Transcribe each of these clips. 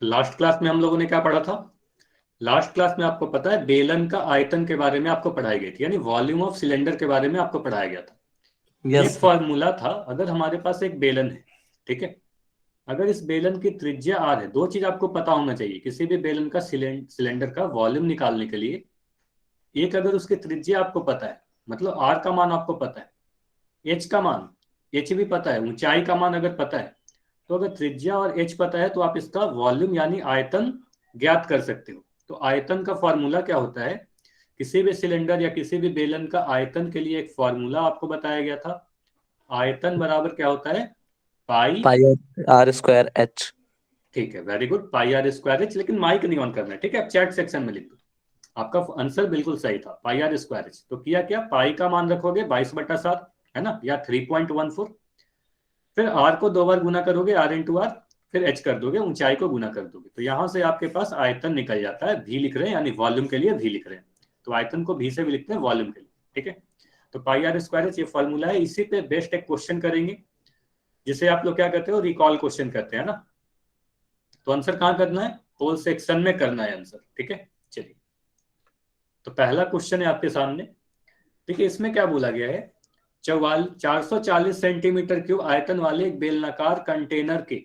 Last class में हम लोगों ने क्या पढ़ा था? लास्ट क्लास में आपको पता है बेलन का आयतन के बारे में आपको पढ़ाई गई थी, यानी वॉल्यूम ऑफ सिलेंडर के बारे में आपको पढ़ाया गया था। एक यस सर। फॉर्मूला था, अगर हमारे पास एक बेलन है, ठीक है, अगर इस बेलन की त्रिज्या आर है, दो चीज आपको पता होना चाहिए किसी भी बेलन का सिलेंडर का वॉल्यूम निकालने के लिए। एक, अगर उसकी त्रिज्या आपको पता है, मतलब आर का मान आपको पता है, एच का मान, एच भी पता है, ऊंचाई का मान अगर पता है, तो अगर त्रिज्या और एच पता है तो आप इसका वॉल्यूम यानी आयतन ज्ञात कर सकते हो। तो आयतन का फॉर्मूला क्या होता है? किसी भी सिलेंडर या किसी भी बेलन का आयतन के लिए एक फॉर्मूला आपको बताया गया था। आयतन बराबर क्या होता है? Pi. Pi R square H. ठीक है, very good, pi R square H. लेकिन माइक नहीं ऑन करना है, ठीक है, आप चैट सेक्शन में लिख दो। आपका आंसर बिल्कुल सही था, पाई आर स्क्वायर एच। तो किया क्या, पाई का मान रखोगे 22/7, है ना, या 3.14। फिर आर को दो बार गुना करोगे, आर इंटू आर, फिर एच कर दोगे, ऊंचाई को गुना कर दोगे, तो यहां से आपके पास आयतन निकल जाता है। भी लिख रहे हैं यानी वॉल्यूम के लिए भी लिख रहे हैं, तो आयतन को भी से भी लिखते हैं वॉल्यूम के लिए, ठीक है। तो पाई आर स्क्वायर एच ये फॉर्मूला है। इसी पे बेस्ट एक क्वेश्चन करेंगे, जिसे आप लोग क्या कहते हो, रिकॉल क्वेश्चन कहते हैं ना। तो आंसर कहाँ करना है? होल सेक्शन में करना है आंसर, ठीक है। चलिए, तो पहला क्वेश्चन है आपके सामने। देखिए इसमें क्या बोला गया है, 440 सेंटीमीटर क्यूब आयतन वाले एक बेलनाकार कंटेनर के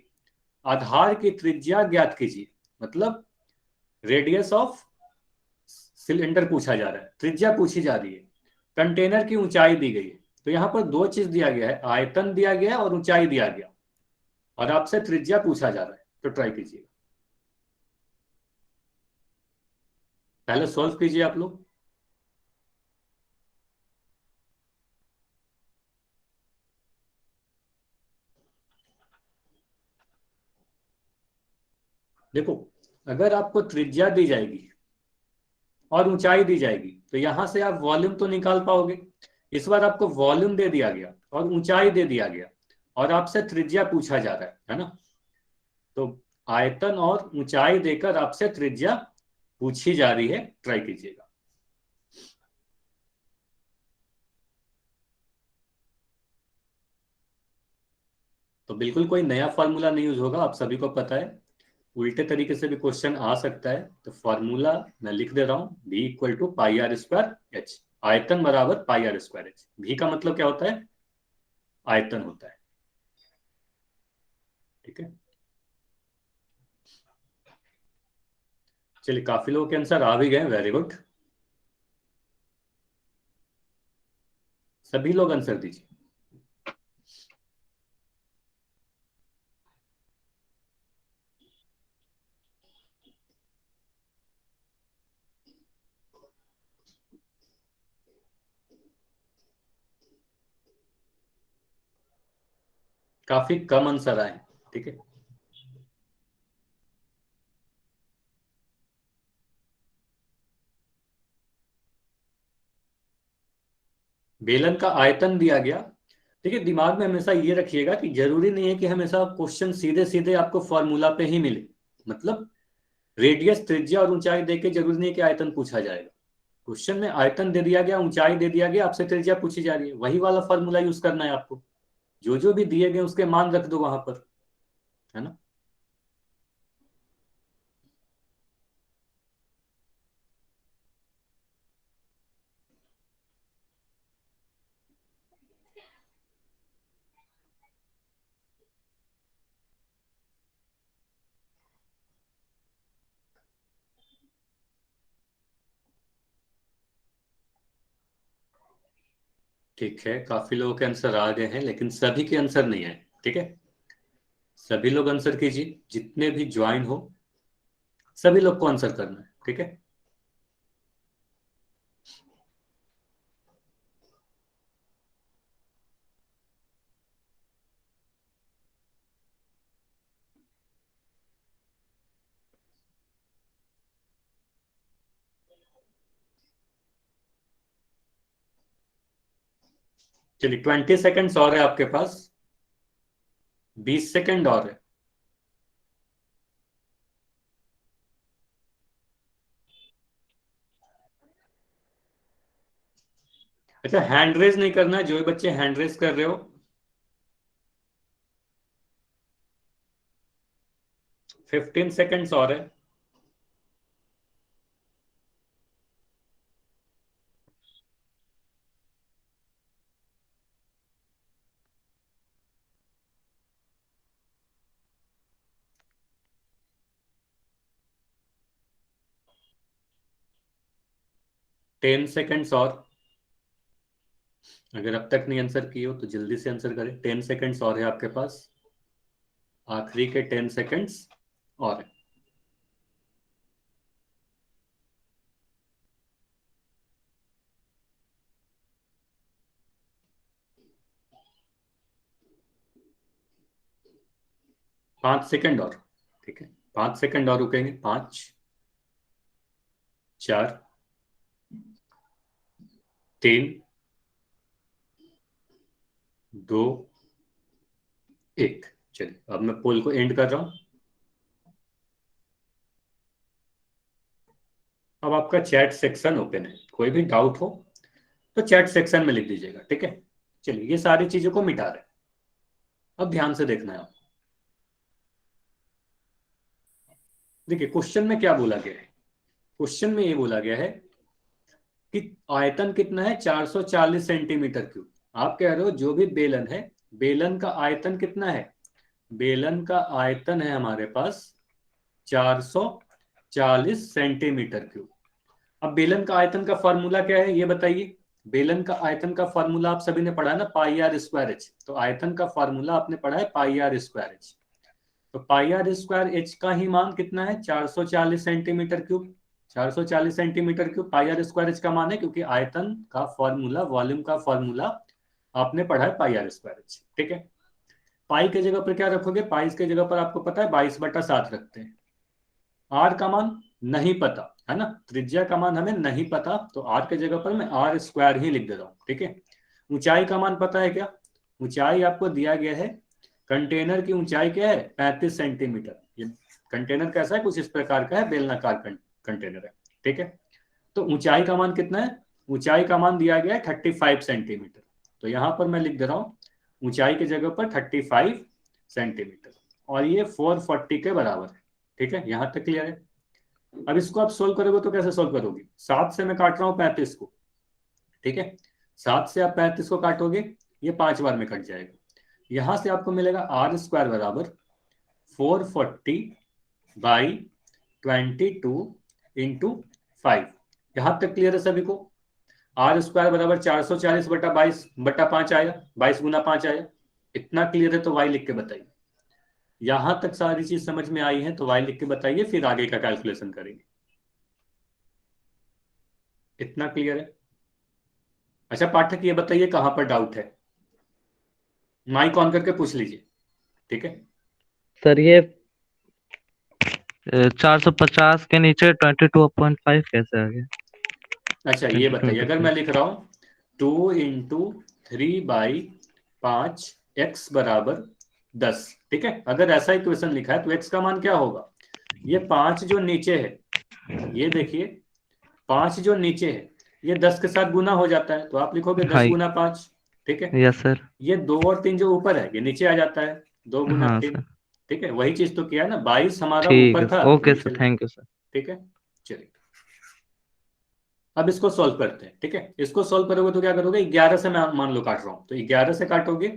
आधार की त्रिज्या ज्ञात कीजिए। मतलब रेडियस ऑफ सिलेंडर पूछा जा रहा है, त्रिज्या पूछी जा रही है, कंटेनर की ऊंचाई दी गई है। तो यहां पर दो चीज दिया गया है, आयतन दिया गया है और ऊंचाई दिया गया, और आपसे त्रिज्या पूछा जा रहा है। तो ट्राई कीजिए, पहले सॉल्व कीजिए आप लोग। देखो, अगर आपको त्रिज्या दी जाएगी और ऊंचाई दी जाएगी तो यहां से आप वॉल्यूम तो निकाल पाओगे। इस बार आपको वॉल्यूम दे दिया गया और ऊंचाई दे दिया गया, और आपसे त्रिज्या पूछा जा रहा है ना। तो आयतन और ऊंचाई देकर आपसे त्रिज्या पूछी जा रही है। ट्राई कीजिएगा। तो बिल्कुल कोई नया फॉर्मूला नहीं यूज होगा, आप सभी को पता है। उल्टे तरीके से भी क्वेश्चन आ सकता है, तो फॉर्मूला मैं लिख दे रहा हूं, v equal to pi R square H. आयतन बराबर पाई आर स्क्वायर एच। भी का मतलब क्या होता है? आयतन होता है, ठीक है। चलिए, काफी लोगों के आंसर आ भी गए, वेरी गुड। सभी लोग आंसर दीजिए। काफी कम आंसर आए, ठीक है। बेलन का आयतन दिया गया। देखिए, दिमाग में हमेशा ये रखिएगा कि जरूरी नहीं है कि हमेशा क्वेश्चन सीधे सीधे आपको फॉर्मूला पे ही मिले। मतलब रेडियस, त्रिज्या और ऊंचाई देके जरूरी नहीं है कि आयतन पूछा जाएगा। क्वेश्चन में आयतन दे दिया गया, ऊंचाई दे दिया गया, आपसे त्रिज्या पूछी जा रही है, वही वाला फॉर्मूला यूज करना है आपको। जो जो भी दिए गए उसके मान रख दो वहां पर, है ना। ठीक है, काफी लोगों के आंसर आ गए हैं, लेकिन सभी के आंसर नहीं है, ठीक है। सभी लोग आंसर कीजिए, जितने भी ज्वाइन हो सभी लोग को आंसर करना है, ठीक है। चलिए, 20 सेकेंड्स और है आपके पास, 20 सेकेंड और है। अच्छा, हैंड रेज नहीं करना है, जो भी बच्चे हैंड रेज कर रहे हो। 15 सेकेंड्स और है। टेन सेकेंड्स और। अगर अब तक नहीं आंसर किए हो तो जल्दी से आंसर करें। 10 सेकेंड्स और है आपके पास, आखिरी के 10 सेकेंड्स और है। पांच सेकेंड और, ठीक है, 5 सेकेंड और रुकेंगे। 5, 4, 3, 2, 1। चलिए अब मैं पोल को एंड कर रहा हूं। अब आपका चैट सेक्शन ओपन है, कोई भी डाउट हो तो चैट सेक्शन में लिख दीजिएगा, ठीक है। चलिए ये सारी चीजों को मिटा रहे हैं। अब ध्यान से देखना है आप। देखिए क्वेश्चन में क्या बोला गया है। क्वेश्चन में ये बोला गया है कि आयतन कितना है, 440 सेंटीमीटर क्यूब। आप कह रहे हो जो भी बेलन है, बेलन का आयतन कितना है। बेलन का आयतन है हमारे पास 440 सेंटीमीटर क्यूब। अब बेलन का आयतन का फॉर्मूला क्या है ये बताइए। बेलन का आयतन का फॉर्मूला आप सभी ने पढ़ा है ना, पाई आर स्क्वायर एच। तो आयतन का फॉर्मूला आपने पढ़ा है पाई आर स्क्वायर एच। तो पाई आर स्क्वायर एच का ही मान कितना है, 440 centimetre cube. 440 centimetre cube pi R square H का मान है, क्योंकि आयतन का फॉर्मूला, वॉल्यूम का फॉर्मूला आपने पढ़ा है पाई आर स्क्वायर एच, ठीक है। पाई के जगह पर क्या रखोगे, पाई के जगह पर आपको पता है 22/7 रखते हैं। आर का मान नहीं पता है ना, त्रिज्या का मान हमें नहीं पता, तो आर के जगह पर मैं आर स्क्वायर ही लिख दे रहा हूं, ठीक है। ऊंचाई का मान पता है क्या, ऊंचाई आपको दिया गया है। कंटेनर की ऊंचाई क्या है, 35 सेंटीमीटर। ये कंटेनर कैसा है, कुछ इस प्रकार का है, बेलनाकार कंटेनर है, ठीक है। तो ऊंचाई का मान कितना है, ऊंचाई का मान दिया गया है 35 सेंटीमीटर। तो यहां पर मैं लिख दे रहा हूं ऊंचाई की जगह पर 35 सेंटीमीटर, और ये 440 के बराबर है, ठीक है। यहां तक क्लियर है। अब इसको आप सोल्व करोगे तो कैसे सोल्व करोगे, 7 से मैं काट रहा हूं 35 को, ठीक है। 7 से आप 35 को काटोगे, ये 5 बार में कट जाएगा। यहां से आपको मिलेगा आर स्क्वायर बराबर 440/22 × 5। यहां तक क्लियर है सभी को। आर स्क्वायर बराबर 440/22/5 आया, 22 × 5 आया। इतना क्लियर है तो वाई लिख के बताइए। यहां तक सारी चीज समझ में आई है तो वाई लिख के बताइए, फिर आगे का कैलकुलेशन करेंगे। इतना क्लियर है। अच्छा पाठक ये बताइए कहां पर डाउट है, माइक ऑन करके पूछ लीजिए, ठीक है। सर ये 450 के नीचे 22.5 कैसे आ गया। अच्छा ये बताइए, अगर 2025 मैं लिख रहा हूं 2 × 3/5 x बराबर 10, ठीक है। अगर ऐसा इक्वेशन लिखा है तो x का मान क्या होगा, ये 5 जो नीचे है, ये देखिए 5 जो नीचे है ये 10 के साथ गुना हो जाता है, तो आप लिखोगे 10 हाई। × 5, ठीक है। Yes sir. ये 2 और 3 जो ऊपर है ये नीचे आ जाता है, 2 × हाँ 3, सर। ठीक है। वही चीज तो किया है ना, 22 हमारा ठीक ऊपर है था सर, तो ओके नीचे सर, ले, थैंक यू सर। ठीक है। चलिए अब इसको सॉल्व करते हैं, ठीक है। इसको सॉल्व करोगे तो क्या करोगे, 11 से मैं मान लो काट रहा हूं, तो 11 से काटोगे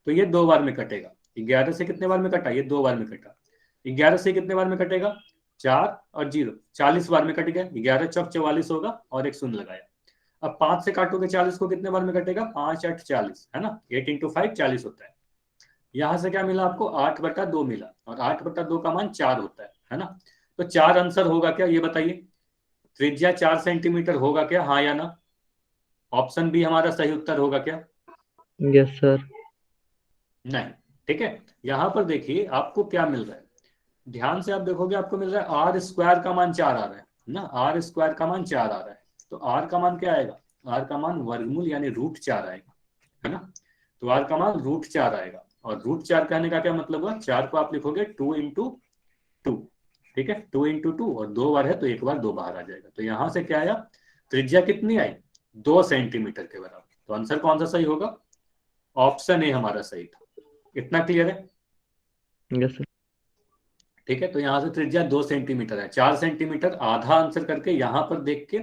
तो ये 2 बार में कटेगा। 11 से कितने बार में कटा, ये 2 बार में कटा। 11 से कितने बार में कटेगा, 4 और 0, 40 बार में कट गया। 11 चौक 44 होगा और एक शून्य लगाया। अब 5 से काटोगे 40 को, कितने बार में कटेगा, 5 8 40 है ना, 8 × 5 40 होता है। यहां से क्या मिला आपको, 8/2 मिला, और 8/2 का मान 4 होता है ना। तो 4 आंसर होगा क्या ये बताइए, त्रिज्या 4 सेंटीमीटर होगा क्या, हाँ या ना। ऑप्शन बी हमारा सही उत्तर होगा क्या, यस सर। नहीं, ठीक है। यहां पर देखिए आपको क्या मिल रहा है, ध्यान से आप देखोगे आपको मिल रहा है आर स्क्वायर का मान 4 आ रहा है ना, आर स्क्वायर का मान 4 आ रहा है। तो आर का मान क्या आएगा, आर का मान वर्गमूल यानी √4 आएगा, है ना। तो आर का मान √4 आएगा, और √4 कहने का क्या मतलब हुआ, 4 को आप लिखोगे 2 × 2, ठीक है। 2 × 2 और 2 बार है तो एक बार 2 बाहर आ जाएगा। तो यहां से क्या आया, त्रिज्या कितनी आई, 2 सेंटीमीटर के बराबर। तो आंसर कौन सा सही होगा, ऑप्शन ए हमारा सही था। इतना क्लियर है। Yes sir. ठीक है, तो यहां से त्रिज्या 2 सेंटीमीटर है, 4 सेंटीमीटर आधा आंसर करके यहां पर देख के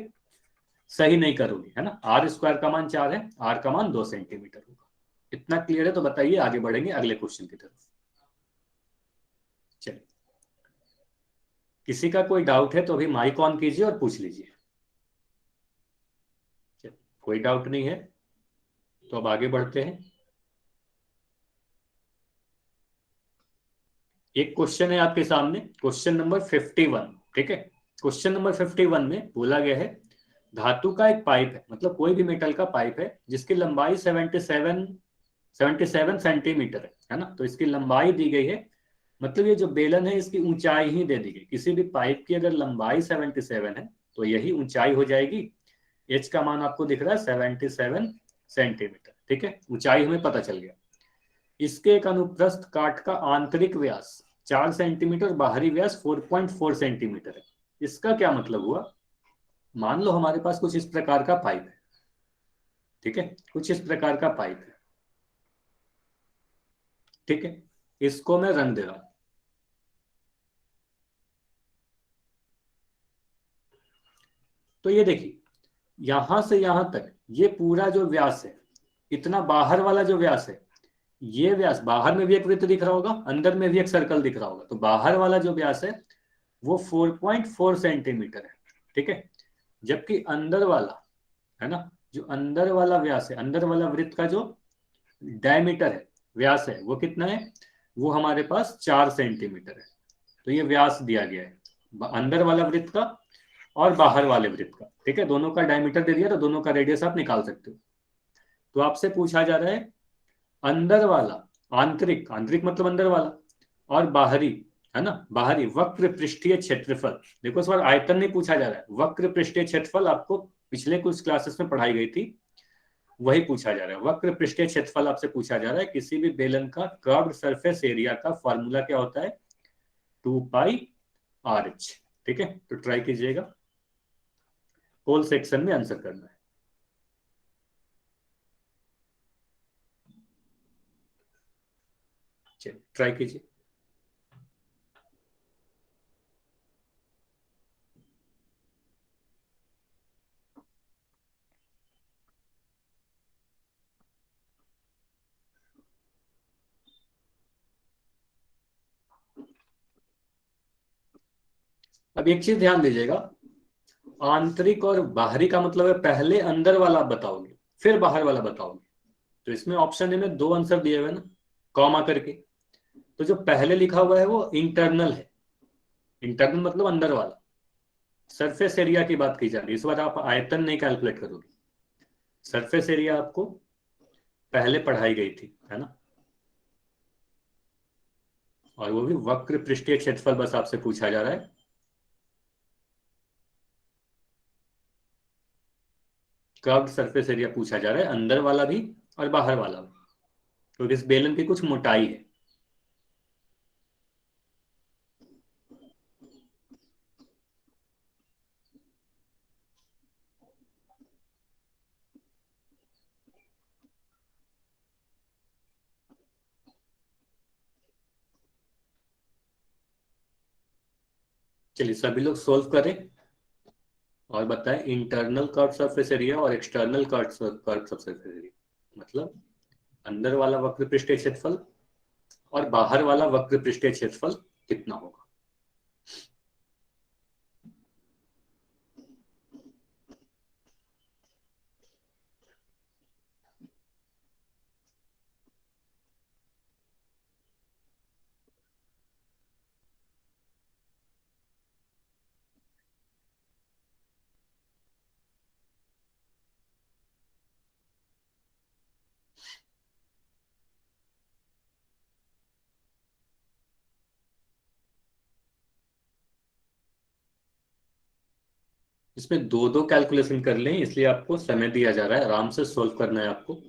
सही नहीं करोगे, है ना। आर स्क्वायर का मान 4 है, आर का मान 2 सेंटीमीटर होगा। इतना क्लियर है तो बताइए, आगे बढ़ेंगे अगले क्वेश्चन की तरफ। चलिए, किसी का कोई डाउट है तो अभी माइक ऑन कीजिए और पूछ लीजिए। चलिए, कोई डाउट नहीं है तो अब आगे बढ़ते हैं। एक क्वेश्चन है आपके सामने, क्वेश्चन नंबर 51। ठीक है, क्वेश्चन नंबर 51 में बोला गया है धातु का एक पाइप है, मतलब कोई भी मेटल का पाइप है जिसकी लंबाई 77 सेंटीमीटर है ना। तो इसकी लंबाई दी गई है, मतलब ये जो बेलन है इसकी ऊंचाई ही दे दी गई। किसी भी पाइप की अगर लंबाई 77 है तो यही ऊंचाई हो जाएगी। एच का मान आपको दिख रहा है 77 सेंटीमीटर। ठीक है, ऊंचाई हमें पता चल गया। इसके एक अनुप्रस्थ काट का आंतरिक व्यास 4 सेंटीमीटर, बाहरी व्यास 4.4 सेंटीमीटर है। इसका क्या मतलब हुआ? मान लो हमारे पास कुछ इस प्रकार का पाइप है। ठीक है, कुछ इस प्रकार का पाइप है। ठीक है, इसको मैं रंग दे रहा हूं। तो ये देखिए, यहां से यहां तक ये पूरा जो व्यास है, इतना बाहर वाला जो व्यास है, ये व्यास बाहर में भी एक वृत्त दिख रहा होगा, अंदर में भी एक सर्कल दिख रहा होगा। तो बाहर वाला जो व्यास है वो 4.4 सेंटीमीटर है। ठीक है, जबकि अंदर वाला, है ना, जो अंदर वाला व्यास है, अंदर वाला वृत्त का जो डायमीटर है, व्यास है, वो कितना है? वो हमारे पास 4 सेंटीमीटर है। तो ये व्यास दिया गया है अंदर वाला वृत्त का और बाहर वाले वृत्त का। ठीक है, दोनों का डायमीटर दे दिया तो दोनों का रेडियस आप निकाल सकते हो। तो आपसे पूछा जा रहा है अंदर वाला, आंतरिक, आंतरिक मतलब अंदर वाला, और बाहरी, है ना, बाहरी वक्र पृष्ठीय क्षेत्रफल। देखो इस बार आयतन नहीं पूछा जा रहा है, वक्र पृष्ठीय क्षेत्रफल आपको पिछले कुछ क्लासेस में पढ़ाई गई थी, वही पूछा जा रहा है। वक्र पृष्ठीय क्षेत्रफल आपसे पूछा जा रहा है। किसी भी बेलन का कर्व्ड सरफेस एरिया का फॉर्मूला क्या होता है? 2πRH। ठीक है, तो ट्राई कीजिएगा, होल सेक्शन में आंसर करना है। चलिए ट्राई कीजिए। अब एक चीज ध्यान दीजिएगा, आंतरिक और बाहरी का मतलब है पहले अंदर वाला बताओगे फिर बाहर वाला बताओगे। तो इसमें ऑप्शन ए में दो आंसर दिए हुए ना, कॉमा करके। तो जो पहले लिखा हुआ है वो इंटरनल है, इंटरनल मतलब अंदर वाला। सरफेस एरिया की बात की जा रही है, इस बार आप आयतन नहीं कैलकुलेट करोगे, सरफेस एरिया आपको पहले पढ़ाई गई थी, है ना। और वो भी वक्र पृष्ठीय क्षेत्रफल बस आपसे पूछा जा रहा है। कर्व्ड सरफेस एरिया पूछा जा रहा है, अंदर वाला भी और बाहर वाला भी, क्योंकि इस बेलन की कुछ मोटाई है। चलिए सभी लोग सोल्व करें और बताएं इंटरनल कर्व सरफेस एरिया और एक्सटर्नल कर्व सरफेस एरिया, मतलब अंदर वाला वक्र पृष्ठीय क्षेत्रफल और बाहर वाला वक्र पृष्ठीय क्षेत्रफल कितना होगा। इसमें दो दो कैलकुलेशन कर लें, इसलिए आपको समय दिया जा रहा है, आराम से सोल्व करना है आपको।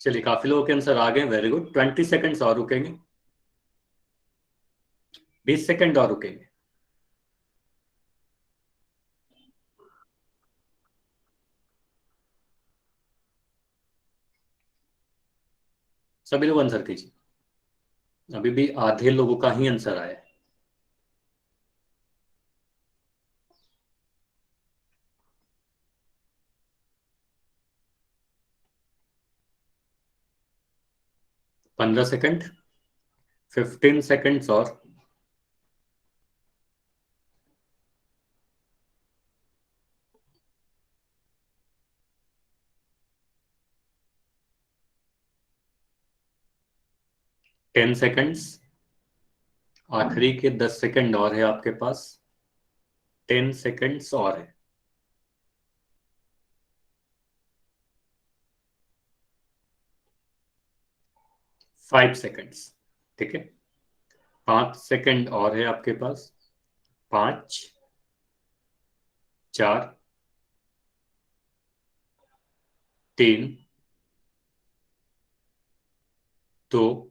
चलिए काफी लोगों के आंसर आ गए, वेरी गुड। 20 सेकंड्स और रुकेंगे, 20 सेकंड और रुकेंगे। सभी लोग आंसर कीजिए, अभी भी आधे लोगों का ही आंसर आया है। पंद्रह सेकंड, 15 सेकंड्स और। टेन सेकंड्स, आखिरी के 10 सेकंड और है आपके पास। 10 सेकंड्स और है। 5 सेकंड्स, ठीक है। 5 सेकंड और है आपके पास। 5, 4, 3, 2,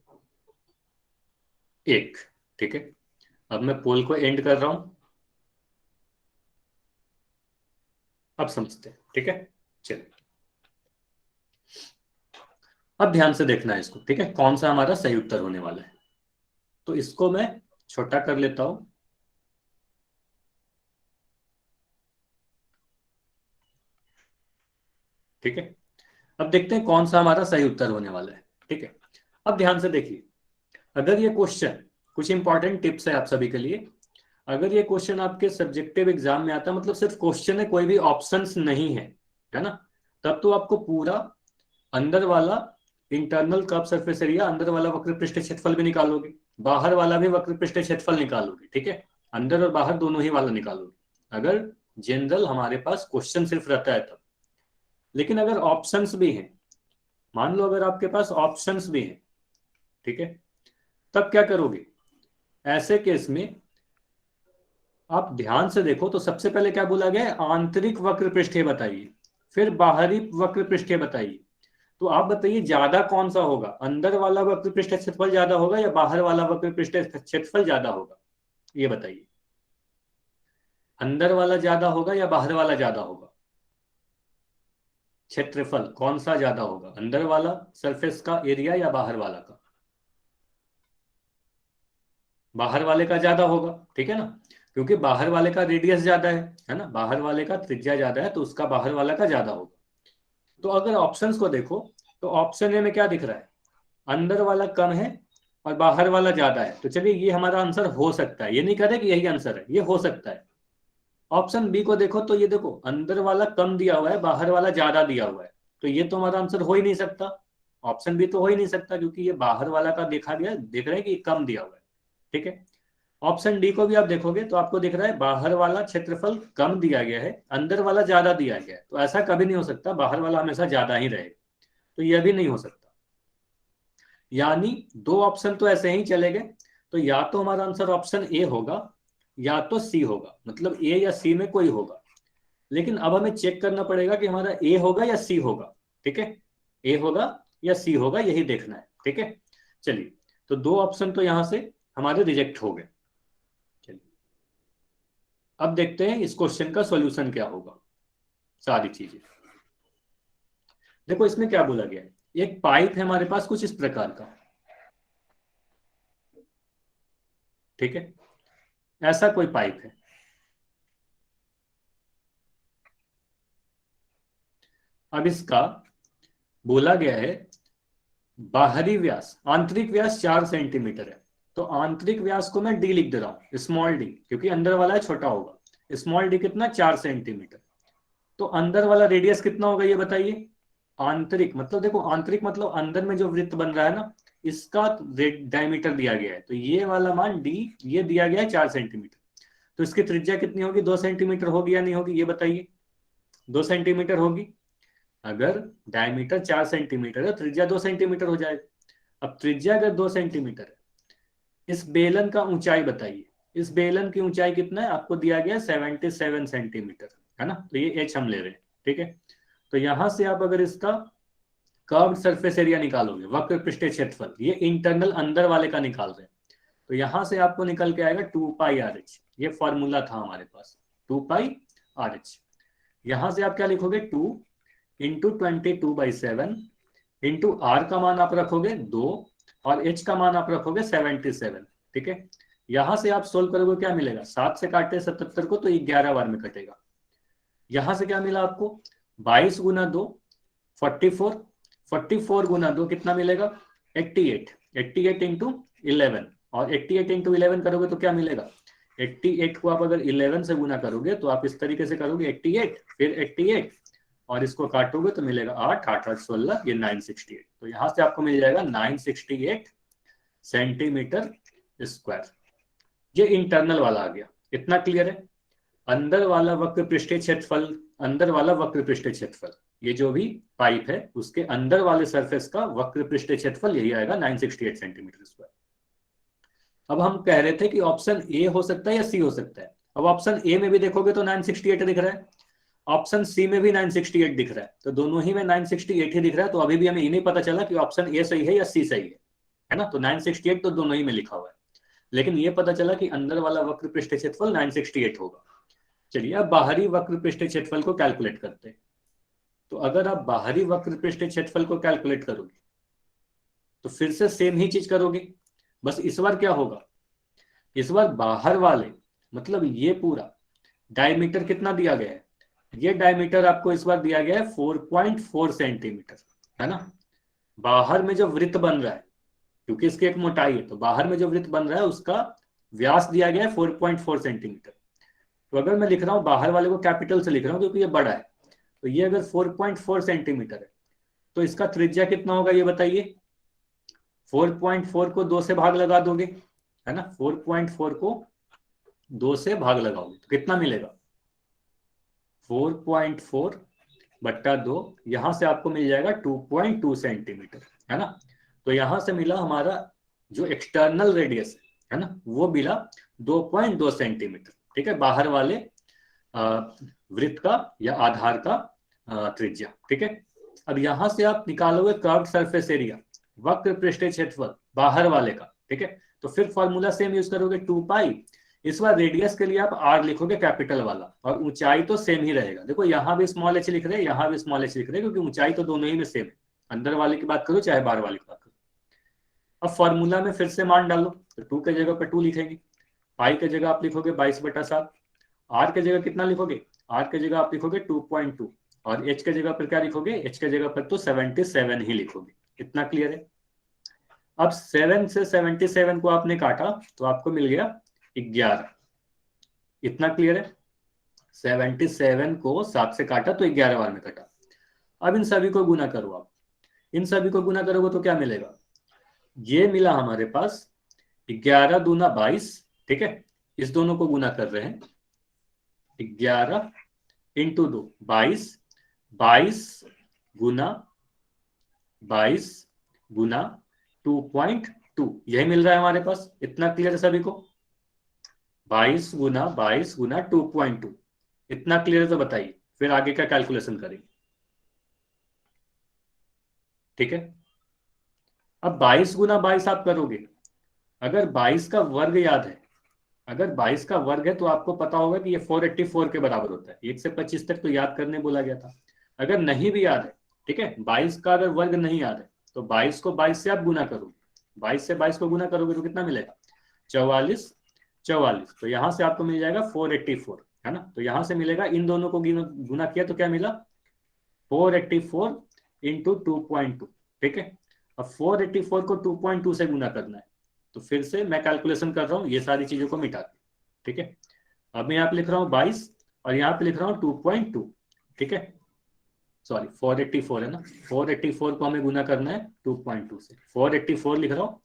1, ठीक है। अब मैं पोल को एंड कर रहा हूं, अब समझते हैं, ठीक है। चलिए अब ध्यान से देखना है इसको, ठीक है, कौन सा हमारा सही उत्तर होने वाला है। तो इसको मैं छोटा कर लेता हूं। ठीक है, अब देखते हैं कौन सा हमारा सही उत्तर होने वाला है। ठीक है, अब ध्यान से देखिए, अगर ये क्वेश्चन, कुछ इंपॉर्टेंट टिप्स है आप सभी के लिए। अगर ये क्वेश्चन आपके सब्जेक्टिव एग्जाम में आता, मतलब सिर्फ क्वेश्चन है, कोई भी ऑप्शंस नहीं है, है ना, तब तो आपको पूरा अंदर वाला इंटरनल कर्व सरफेस एरिया, अंदर वाला वक्र पृष्ठ क्षेत्रफल भी निकालोगे, बाहर वाला भी वक्र पृष्ठ क्षेत्रफल निकालोगे, ठीक है, अंदर और बाहर दोनों ही वाला निकालोगे, अगर जनरल हमारे पास क्वेश्चन सिर्फ रहता है तब। लेकिन अगर ऑप्शंस भी हैं, मान लो अगर आपके पास ऑप्शंस भी हैं, ठीक है, तब क्या करोगे ऐसे केस में। आप ध्यान से देखो तो सबसे पहले क्या बोला गया है, आंतरिक वक्र पृष्ठीय बताइए, फिर बाहरी वक्र पृष्ठीय बताइए। तो आप बताइए ज्यादा कौन सा होगा, अंदर वाला वक्र पृष्ठ क्षेत्रफल ज्यादा होगा या बाहर वाला वक्र पृष्ठ क्षेत्रफल ज्यादा होगा, ये बताइए। अंदर वाला ज्यादा होगा या बाहर वाला ज्यादा होगा, क्षेत्रफल कौन सा ज्यादा होगा, अंदर वाला सरफेस का एरिया या बाहर वाला का। बाहर वाले का ज्यादा होगा, ठीक है ना, क्योंकि बाहर वाले का रेडियस ज्यादा है ना, बाहर वाले का त्रिज्या ज्यादा है, तो उसका बाहर वाला का ज्यादा होगा। तो अगर ऑप्शंस को देखो तो ऑप्शन ए में क्या दिख रहा है, अंदर वाला कम है और बाहर वाला ज्यादा है, तो चलिए ये हमारा आंसर हो सकता है, ये नहीं कह रहे कि यही आंसर है, ये हो सकता है। ऑप्शन बी को देखो तो ये देखो अंदर वाला कम दिया हुआ है, बाहर वाला ज्यादा दिया हुआ है, तो ये तो हमारा आंसर हो ही नहीं सकता। ऑप्शन बी तो हो ही नहीं सकता, क्योंकि ये बाहर वाला का देखा गया, देख रहे हैं कि ये कम दिया हुआ है, ठीक है। ऑप्शन डी को भी आप देखोगे तो आपको दिख रहा है बाहर वाला क्षेत्रफल कम दिया गया है, अंदर वाला ज्यादा दिया गया है, तो ऐसा कभी नहीं हो सकता, बाहर वाला हमेशा ज्यादा ही रहेगा, तो यह भी नहीं हो सकता। यानी दो ऑप्शन तो ऐसे ही चले गए, तो या तो हमारा आंसर ऑप्शन ए होगा या तो सी होगा, मतलब ए या सी में कोई होगा। लेकिन अब हमें चेक करना पड़ेगा कि हमारा ए होगा या सी होगा, ठीक है, ए होगा या सी होगा, यही देखना है, ठीक है। चलिए, तो दो ऑप्शन तो यहां से हमारे रिजेक्ट हो गए। चलिए अब देखते हैं इस क्वेश्चन का सॉल्यूशन क्या होगा। सारी चीजें देखो, इसमें क्या बोला गया है, एक पाइप है हमारे पास कुछ इस प्रकार का, ठीक है, ऐसा कोई पाइप है। अब इसका बोला गया है बाहरी व्यास, आंतरिक व्यास 4 सेंटीमीटर है, तो आंतरिक व्यास को मैं डी लिख दे रहा हूं, स्मॉल डी, क्योंकि अंदर वाला है छोटा होगा। स्मॉल डी कितना, 4 सेंटीमीटर। तो अंदर वाला रेडियस कितना होगा ये बताइए। आंतरिक मतलब देखो, आंतरिक मतलब अंदर में जो वृत्त बन रहा है ना, इसका डायमीटर दिया गया है, तो ये वाला मान डी, ये दिया गया है 4 सेंटीमीटर। तो इसकी त्रिज्या कितनी होगी, 2 सेंटीमीटर होगी या नहीं होगी, ये बताइए। 2 सेंटीमीटर होगी। अगर डायमीटर 4 सेंटीमीटर है, त्रिज्या 2 सेंटीमीटर हो जाएगा। अब त्रिज्या अगर 2 सेंटीमीटर है, इस बेलन का ऊंचाई बताइए। इस बेलन की ऊंचाई कितना है, आपको दिया गया 77 सेंटीमीटर, है ना, तो ये एच हम ले रहे हैं, ठीक है। तो यहां से आप अगर इसका कर्व्ड सरफेस एरिया निकालोगे, वक्र पृष्ठीय क्षेत्रफल, ये इंटरनल अंदर वाले का निकाल रहे हैं, तो यहां से आपको निकल के आएगा 2 पाई आर एच, ये फॉर्मूला था हमारे पास 2 पाई आर एच। यहां से आप क्या लिखोगे 2 इंटू 22/7 इंटू आर का मान आप रखोगे 2 और एच का मान आप रखोगे 77, ठीक है। यहां से आप सोल्व करोगे, क्या मिलेगा, 7 से काटे 77 को तो 11 बार में कटेगा। यहां से क्या मिला आपको 22 गुना 2 44, 44 गुना 2 कितना मिलेगा 88, 88 इंटू 11, और 88 इंटू 11 करोगे तो क्या मिलेगा 88 को आप अगर 11 से गुना करोगे तो आप इस तरीके से करोगे 88 फिर 88 और इसको काटोगे तो मिलेगा 8 8 8 16, ये 968। तो यहां से आपको मिल जाएगा 968 सेंटीमीटर स्क्वायर। ये इंटरनल वाला आ गया, इतना क्लियर है। अंदर वाला वक्र पृष्ठीय क्षेत्रफल, अंदर वाला वक्र पृष्ठीय क्षेत्रफल, ये जो भी पाइप है उसके अंदर वाले सरफेस का वक्र पृष्ठीय क्षेत्रफल यही आएगा 968 सेंटीमीटर स्क्वायर। अब हम कह रहे थे कि ऑप्शन ए हो सकता है या सी हो सकता है। अब ऑप्शन ए में भी देखोगे तो 968 दिख रहा है, ऑप्शन सी में भी 968 दिख रहा है, तो दोनों ही में 968 ही दिख रहा है। तो अभी भी हमें ये नहीं पता चला कि ऑप्शन ए सही है या सी सही है ना। तो 968 तो दोनों ही में लिखा हुआ है, लेकिन ये पता चला कि अंदर वाला वक्र पृष्ठीय क्षेत्रफल 968 होगा। चलिए अब बाहरी वक्र पृष्ठीय क्षेत्रफल को कैलकुलेट करते हैं। तो अगर आप बाहरी वक्र पृष्ठीय क्षेत्रफल को कैलकुलेट करोगे तो फिर से सेम ही चीज करोगे, बस इस बार क्या होगा, इस बार बाहर वाले मतलब ये पूरा डायमीटर कितना दिया गया है, ये डायमीटर आपको इस बार दिया गया है 4.4 सेंटीमीटर, है ना। बाहर में जो वृत्त बन रहा है, क्योंकि इसकी एक मोटाई है, तो बाहर में जो वृत्त बन रहा है उसका व्यास दिया गया है 4.4 सेंटीमीटर। तो अगर मैं लिख रहा हूं बाहर वाले को कैपिटल से लिख रहा हूं क्योंकि ये बड़ा है, तो ये अगर 4.4 सेंटीमीटर है तो इसका त्रिज्या कितना होगा ये बताइए। 4.4 को 2 से भाग लगा दोगे, है ना, 4.4 को 2 से भाग लगाओगे तो कितना मिलेगा 4.4 बट्टा 2, यहां से आपको मिल जाएगा 2.2 सेंटीमीटर, है ना। तो यहां से मिला हमारा जो एक्सटर्नल रेडियस है ना, वो मिला 2.2 सेंटीमीटर, ठीक है, बाहर वाले वृत्त का या आधार का त्रिज्या, ठीक है। अब यहां से आप निकालोगे कर्व्ड सरफेस एरिया, वक्र पृष्ठीय क्षेत्रफल बाहर वाले का, ठीक है। तो फिर फॉर्मूला सेम यूज करोगे 2 पाई, इस बार रेडियस के लिए आप आर लिखोगे कैपिटल वाला, और ऊंचाई तो सेम ही रहेगा। देखो यहाँ भी स्मॉल एच लिख रहे हैं, यहाँ भी स्मॉल एच लिख रहे हैं, क्योंकि ऊंचाई तो दोनों ही में सेम है, अंदर वाले की बात करो चाहे बाहर वाले की बात करो। अब फॉर्मूला में फिर से मान डालो, तो 2 के जगह पर 2 लिखेंगे, पाई के जगह आप लिखोगे 22/7, आर के जगह कितना लिखोगे, आर के जगह आप लिखोगे 2.2, और एच के जगह पर क्या लिखोगे, एच के जगह पर तो 77 ही लिखोगे। इतना क्लियर है। अब 7 से 77 को आपने काटा तो आपको मिल गया 11, इतना क्लियर है। 77 को 7 से काटा तो 11 बार में कटा। अब इन सभी को गुना करो, आप इन सभी को गुना करोगे तो क्या मिलेगा, ये मिला हमारे पास 11 दूना 22, ठीक है, इस दोनों को गुना कर रहे हैं, 11 इंटू 2 22, 22 गुना 22 गुना 2.2, यही मिल रहा है हमारे पास। इतना क्लियर है सभी को, 22 गुना 22 गुना 2.2, इतना क्लियर है तो बताइए फिर आगे का कैलकुलेशन करेंगे, ठीक है। अब 22 गुना 22 आप करोगे, अगर 22 का वर्ग याद है, अगर 22 का वर्ग है तो आपको पता होगा कि ये 484 के बराबर होता है। 1 से 25 तक तो याद करने बोला गया था। अगर नहीं भी याद है, ठीक है, 22 का अगर वर्ग नहीं याद है तो 22 को 22 से आप गुना करोगे, 22 से 22 को गुना करोगे तो कितना मिलेगा 44, 44, तो यहां से आपको मिल जाएगा 484, है ना। तो यहां से मिलेगा, इन दोनों को गुना किया तो क्या मिला 484 इंटू 2.2, ठीक है। अब 484 को 2.2 से गुना करना है, तो फिर से मैं कैलकुलेशन कर रहा हूँ ये सारी चीजों को मिटा के, ठीक है। अब मैं यहाँ पे लिख रहा हूँ 22 और यहाँ पे लिख रहा हूँ 2.2, ठीक है, सॉरी 484 है ना, 484 को हमें गुना करना है 2.2 से, 484 लिख रहा हूँ,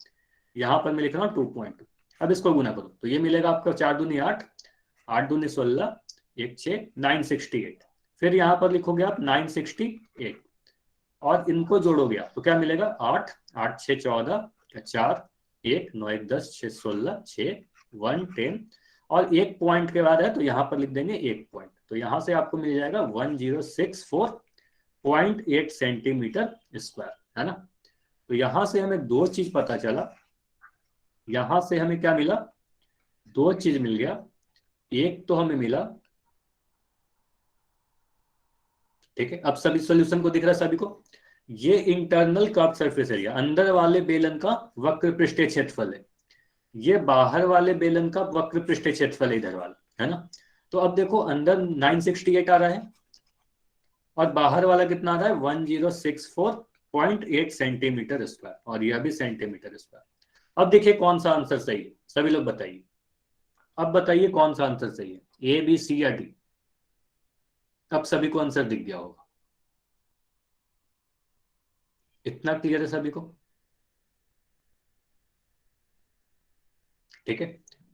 यहाँ पर मैं लिख रहा हूँ 2.2। अब इसको गुना करो तो ये मिलेगा आपका 4 दूनी 8, 8 दूनी 16, 1 6 968, फिर यहाँ पर लिखोगे आप 968 और इनको जोड़ोगे आप तो क्या मिलेगा 8 8 6 14, 4 1 9 1 10 6 16 6 1 10, और एक पॉइंट के बाद है तो यहाँ पर लिख देंगे 1 पॉइंट, तो यहाँ से आपको मिल जाएगा 1064 0.8 सेंटीमीटर स्क्वायर, है ना। तो यहां से हमें दो चीज पता चला, यहां से हमें क्या मिला, दो चीज मिल गया। एक तो हमें मिला, ठीक है, अब सभी सॉल्यूशन को दिख रहा है सभी को, ये इंटरनल कर्व सरफेस एरिया, अंदर वाले बेलन का वक्र पृष्ठीय क्षेत्रफल है, ये बाहर वाले बेलन का वक्र पृष्ठीय क्षेत्रफल है इधर वाला, है ना। तो अब देखो अंदर 968 आ रहा है और बाहर वाला कितना आ रहा है 1064.8 सेंटीमीटर स्क्वायर, और यह भी सेंटीमीटर स्क्वायर। अब देखिए कौन सा आंसर सही है, सभी लोग बताइए, अब बताइए कौन सा आंसर सही है, ए बी सी या डी। अब सभी को आंसर दिख गया होगा, इतना क्लियर है सभी को, ठीक है।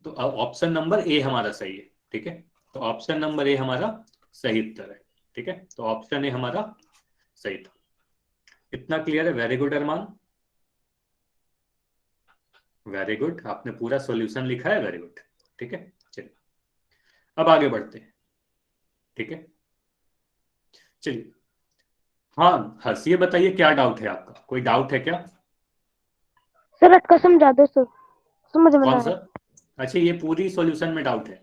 तो अब ऑप्शन नंबर ए हमारा सही है, ठीक है, तो ऑप्शन नंबर ए हमारा सही उत्तर है, ठीक है, तो ऑप्शन ए हमारा सही था। इतना क्लियर है, वेरी गुड अरमान, वेरी गुड, आपने पूरा सॉल्यूशन लिखा है, वेरी गुड, ठीक है। चलिए अब आगे बढ़ते हैं, ठीक है, चलिए। हाँ हर्ष, ये बताइए क्या डाउट है आपका, कोई डाउट है क्या? सर अटका समझा दो सर, समझ में कौन ना सा? अच्छा, ये पूरी सॉल्यूशन में डाउट है।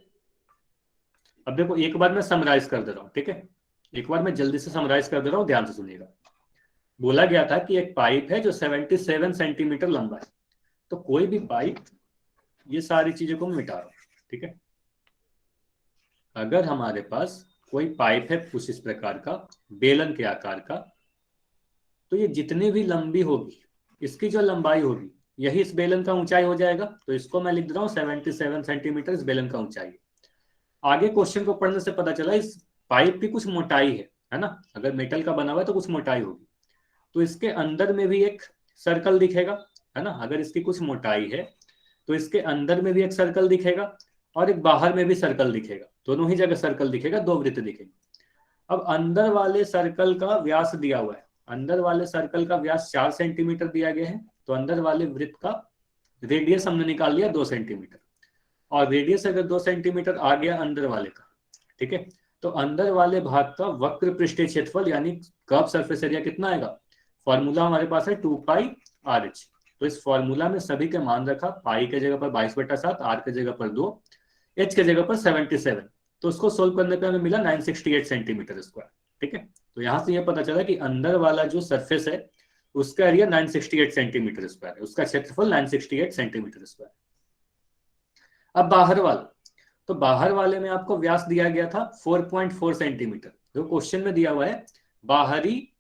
अब देखो एक बार मैं समराइज कर दे रहा हूँ, ठीक है, एक बार मैं जल्दी से समराइज कर दे रहा हूँ, ध्यान से सुनिएगा। बोला गया था कि एक पाइप है जो 77 सेंटीमीटर लंबा है, तो कोई भी पाइप, ये सारी चीजों को मैं मिटा रहा हूँ, ठीक है। अगर हमारे पास कोई पाइप है कुछ इस प्रकार का, बेलन के आकार का, तो ये जितनी भी लंबी होगी, इसकी जो लंबाई होगी यही इस बेलन का ऊंचाई हो जाएगा, तो इसको मैं लिख रहा हूँ 77 सेंटीमीटर इस बेलन का ऊंचाई। आगे क्वेश्चन को पढ़ने से पता चला इस पाइप की कुछ मोटाई है ना, अगर मेटल का बना हुआ है तो कुछ मोटाई होगी, तो इसके अंदर में भी एक सर्कल दिखेगा, है ना, अगर इसकी कुछ मोटाई है तो इसके अंदर में भी एक सर्कल दिखेगा और एक बाहर में भी सर्कल दिखेगा, दोनों ही जगह सर्कल दिखेगा, दो वृत्त दिखेंगे। अब अंदर वाले सर्कल का व्यास दिया हुआ है, अंदर वाले सर्कल का व्यास 4 सेंटीमीटर दिया गया है, तो अंदर वाले वृत्त का रेडियस हमने निकाल लिया 2 सेंटीमीटर, और रेडियस अगर 2 सेंटीमीटर आ गया अंदर वाले का, ठीक है, तो अंदर वाले भाग का वक्र पृष्ठीय क्षेत्रफल यानी कर्व सरफेस एरिया कितना आएगा, फॉर्मूला हमारे पास है 2πRh। तो इस फॉर्मूला में सभी के मान रखा, पाई के जगह पर 22/7, आर के जगह पर 2, एच के जगह पर 77, तो उसको सोल्व करने पे हमें मिला 968 सेंटीमीटर स्क्वायर, ठीक है। तो यहां से यह पता चला कि अंदर वाला जो सरफेस है उसका एरिया 968 सेंटीमीटर स्क्वायर है, उसका क्षेत्रफल 968 सेंटीमीटर स्क्वायर। अब बाहर वाला, तो बाहर वाले में आपको व्यास दिया गया था 4.4 सेंटीमीटर, जो क्वेश्चन में दिया हुआ है बाहरी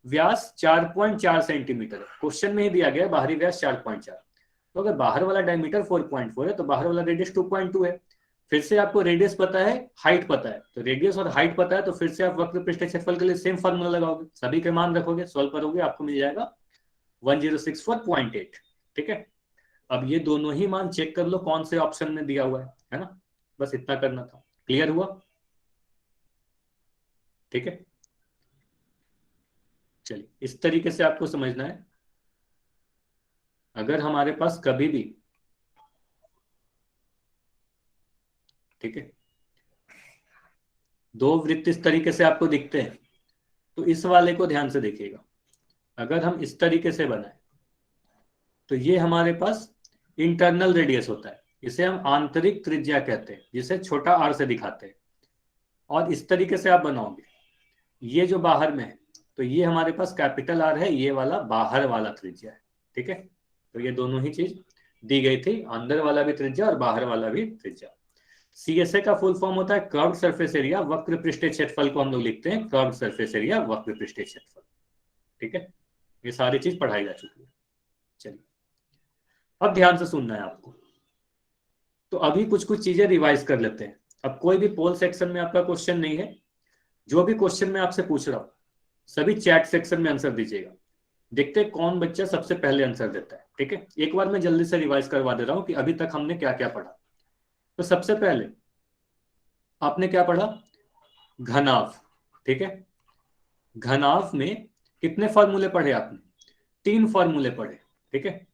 व्यास 4.4 सेंटीमीटर, क्वेश्चन में ही दिया गया है बाहरी व्यास 4.4, तो अगर बाहर वाला डायमीटर 4.4 है तो बाहर वाला रेडियस 2.2 है। फिर से आपको रेडियस पता है, हाइट पता है, तो रेडियस और हाइट पता है, तो फिर से आप वक्र पृष्ठीय क्षेत्रफल के लिए सेम फार्मूला लगाओगे, सभी के मान रखोगे, सॉल्व करोगे, आपको मिल जाएगा 1064.8, ठीक है। अब ये दोनों ही मान चेक कर लो कौन से ऑप्शन में दिया हुआ है ना, बस इतना करना था, क्लियर हुआ, ठीक है। चलिए इस तरीके से आपको समझना है। अगर हमारे पास कभी भी, ठीक है, दो वृत्त इस तरीके से आपको दिखते हैं, तो इस वाले को ध्यान से देखिएगा, अगर हम इस तरीके से बनाए तो ये हमारे पास इंटरनल रेडियस होता है, इसे हम आंतरिक त्रिज्या कहते हैं, जिसे छोटा आर से दिखाते हैं, और इस तरीके से आप बनाओगे, ये जो बाहर में है तो ये हमारे पास कैपिटल आर है, ये वाला बाहर वाला त्रिज्या है, ठीक है। तो ये दोनों ही चीज दी गई थी, अंदर वाला भी त्रिज्या और बाहर वाला भी त्रिज्या। सीएसए का फुल फॉर्म होता है कर्व्ड सरफेस एरिया वक्र पृष्ठीय क्षेत्रफल को हम लोग लिखते हैं कर्व्ड सरफेस एरिया वक्र पृष्ठीय क्षेत्रफल, ठीक है। ये सारी चीज पढ़ाई जा चुकी है। चलिए अब ध्यान से सुनना है आपको, तो अभी कुछ कुछ चीजें रिवाइज कर लेते हैं। अब कोई भी पोल सेक्शन में आपका क्वेश्चन नहीं है, जो भी क्वेश्चन मैं आपसे पूछ रहा हूं सभी चैट सेक्शन में आंसर दीजिएगा, देखते हैं कौन बच्चा सबसे पहले आंसर देता है, ठीक है। एक बार मैं जल्दी से रिवाइज करवा दे रहा हूं कि अभी तक हमने क्या क्या पढ़ा। तो सबसे पहले आपने क्या पढ़ा, घनाभ, ठीक है। घनाभ में कितने फॉर्मूले पढ़े आपने, 3 फॉर्मूले पढ़े, ठीक है।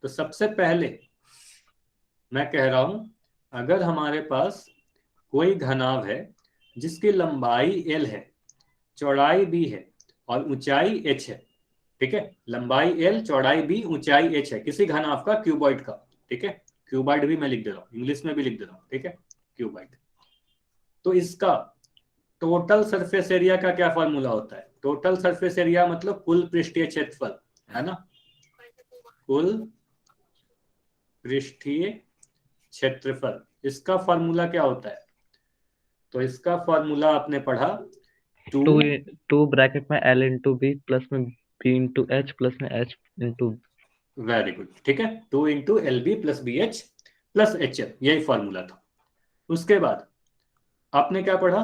तो सबसे पहले मैं कह रहा हूं, अगर हमारे पास कोई घनाभ है जिसकी लंबाई L है, चौड़ाई B है और ऊंचाई h है, ठीक है। लंबाई l, चौड़ाई b, ऊंचाई h है किसी घनाभ का, क्यूबॉइड का, ठीक है। क्यूबॉइड भी मैं लिख दे रहा हूँ, इंग्लिश में भी लिख दे रहा हूँ, ठीक है, क्यूबॉइड। तो इसका टोटल सरफेस एरिया का क्या फॉर्मूला होता है? टोटल सरफेस एरिया मतलब कुल पृष्ठीय क्षेत्रफल, है ना, कुल पृष्ठीय क्षेत्रफल। इसका फॉर्मूला क्या होता है? तो इसका फॉर्मूला आपने पढ़ा टू ब्रैकेट में L इंटू बी प्लस में B इंटू H प्लस में H इंटू। वेरी गुड, ठीक है, 2 into L B plus B H plus H L, यही फॉर्मूला था। उसके बाद आपने क्या पढ़ा?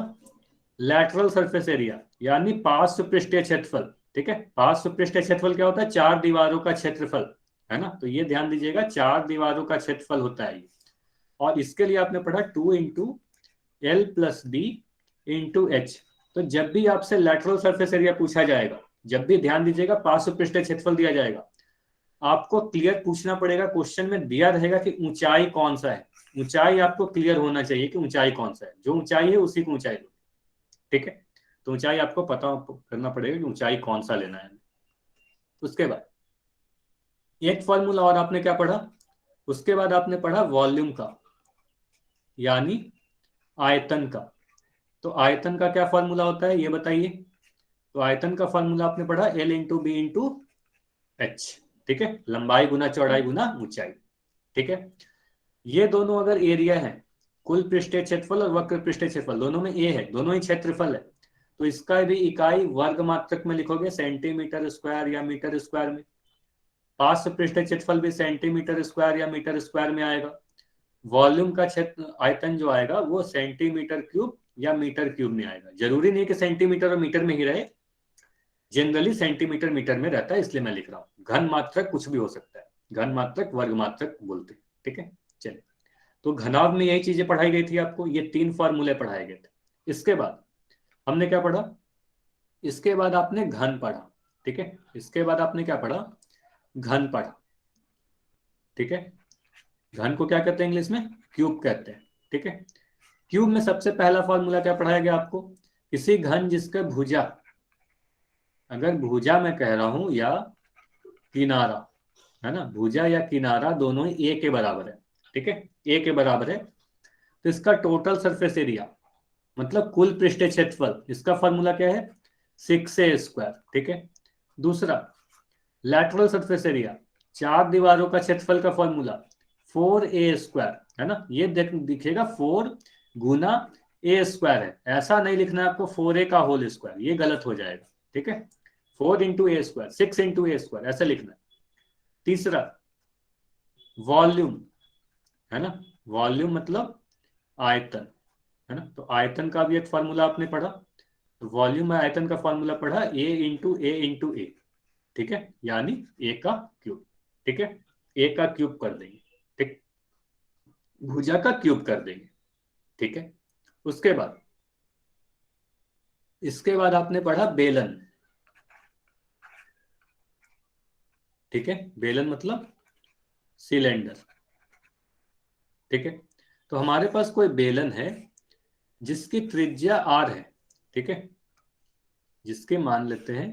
लैटरल सरफेस एरिया यानी पार्श्व पृष्ठीय क्षेत्रफल, ठीक है। पार्श्व पृष्ठीय क्षेत्रफल क्या होता है? चार दीवारों का क्षेत्रफल, है ना। तो ये ध्यान दीजिएगा, चार दीवारों का क्षेत्रफल होता है ये। और इसके लिए आपने पढ़ा 2 into L plus B into H. तो जब भी आपसे लैटरल सरफेस एरिया पूछा जाएगा, जब भी ध्यान दीजिएगा पार्श्व पृष्ठीय क्षेत्रफल दिया जाएगा, आपको क्लियर पूछना पड़ेगा, क्वेश्चन में दिया रहेगा कि ऊंचाई कौन सा है। ऊंचाई आपको क्लियर होना चाहिए कि ऊंचाई कौन सा है, जो ऊंचाई है उसी को ऊंचाई लो, ठीक है। तो ऊंचाई आपको पता करना पड़ेगा कि ऊंचाई कौन सा लेना है। उसके बाद एक फॉर्मूला और आपने क्या पढ़ा? उसके बाद आपने पढ़ा वॉल्यूम का, यानी आयतन का। तो आयतन का क्या फॉर्मूला होता है ये बताइए? तो आयतन का फॉर्मूला आपने पढ़ा L into B into H, ठीक है। लंबाई गुना चौड़ाई गुना ऊंचाई, ठीक है। ये दोनों अगर एरिया है, कुल पृष्ठीय क्षेत्रफल और वक्र पृष्ठीय क्षेत्रफल, दोनों में ए है, दोनों ही क्षेत्रफल है, तो इसका भी इकाई वर्ग मात्रक में लिखोगे, सेंटीमीटर स्क्वायर या मीटर स्क्वायर में। पार्श्व पृष्ठीय क्षेत्रफल भी सेंटीमीटर स्क्वायर या मीटर स्क्वायर में आएगा। वॉल्यूम का क्षेत्र आयतन जो आएगा वो सेंटीमीटर क्यूब या मीटर क्यूब में आएगा। जरूरी नहीं कि सेंटीमीटर और मीटर में ही रहे, जनरली सेंटीमीटर मीटर में रहता है, इसलिए मैं लिख रहा हूं। घन मात्रक कुछ भी हो सकता है, घन मात्रक वर्ग मात्रक बोलते हैं, ठीक है। चलिए, तो घनाभ में यही चीजें पढ़ाई गई थी आपको, ये तीन फॉर्मूले पढ़ाए गए थे। इसके बाद हमने क्या पढ़ा? इसके बाद आपने घन पढ़ा, ठीक है। इसके बाद आपने क्या पढ़ा? घन पढ़ा, ठीक है। घन को क्या कहते हैं इंग्लिश में? क्यूब कहते हैं, ठीक है। क्यूब में सबसे पहला फॉर्मूला क्या पढ़ाया गया आपको? किसी घन जिसका भुजा, अगर भुजा मैं कह रहा हूं या किनारा, है ना, भुजा या किनारा दोनों ही ए के बराबर है, ठीक है, ए के बराबर है, तो इसका टोटल सरफेस एरिया मतलब कुल पृष्ठीय क्षेत्रफल, इसका फॉर्मूला क्या है? 6a स्क्वायर, ठीक है। दूसरा लैटरल सरफेस एरिया, चार दीवारों का क्षेत्रफल का फॉर्मूला 4a स्क्वायर, है ना। ये दिखेगा 4 गुना a स्क्वायर है, ऐसा नहीं लिखना है आपको 4a का होल स्क्वायर, ये गलत हो जाएगा, ठीक है। 4 इंटू ए स्क्वायर, 6 इंटू ए स्क्वायर, ऐसा लिखना है। तीसरा वॉल्यूम, है ना, वॉल्यूम मतलब आयतन, है ना। तो आयतन का भी एक फॉर्मूला आपने पढ़ा, तो वॉल्यूम में आयतन का फॉर्मूला पढ़ा ए इंटू ए, ठीक है, यानी ए का क्यूब, ठीक है। ए का क्यूब कर देंगे, ठीक, भुजा का क्यूब कर देंगे, ठीक है। उसके बाद इसके बाद आपने पढ़ा बेलन, ठीक है। बेलन मतलब सिलेंडर, ठीक है। तो हमारे पास कोई बेलन है जिसकी त्रिज्या आर है, ठीक है, जिसके मान लेते हैं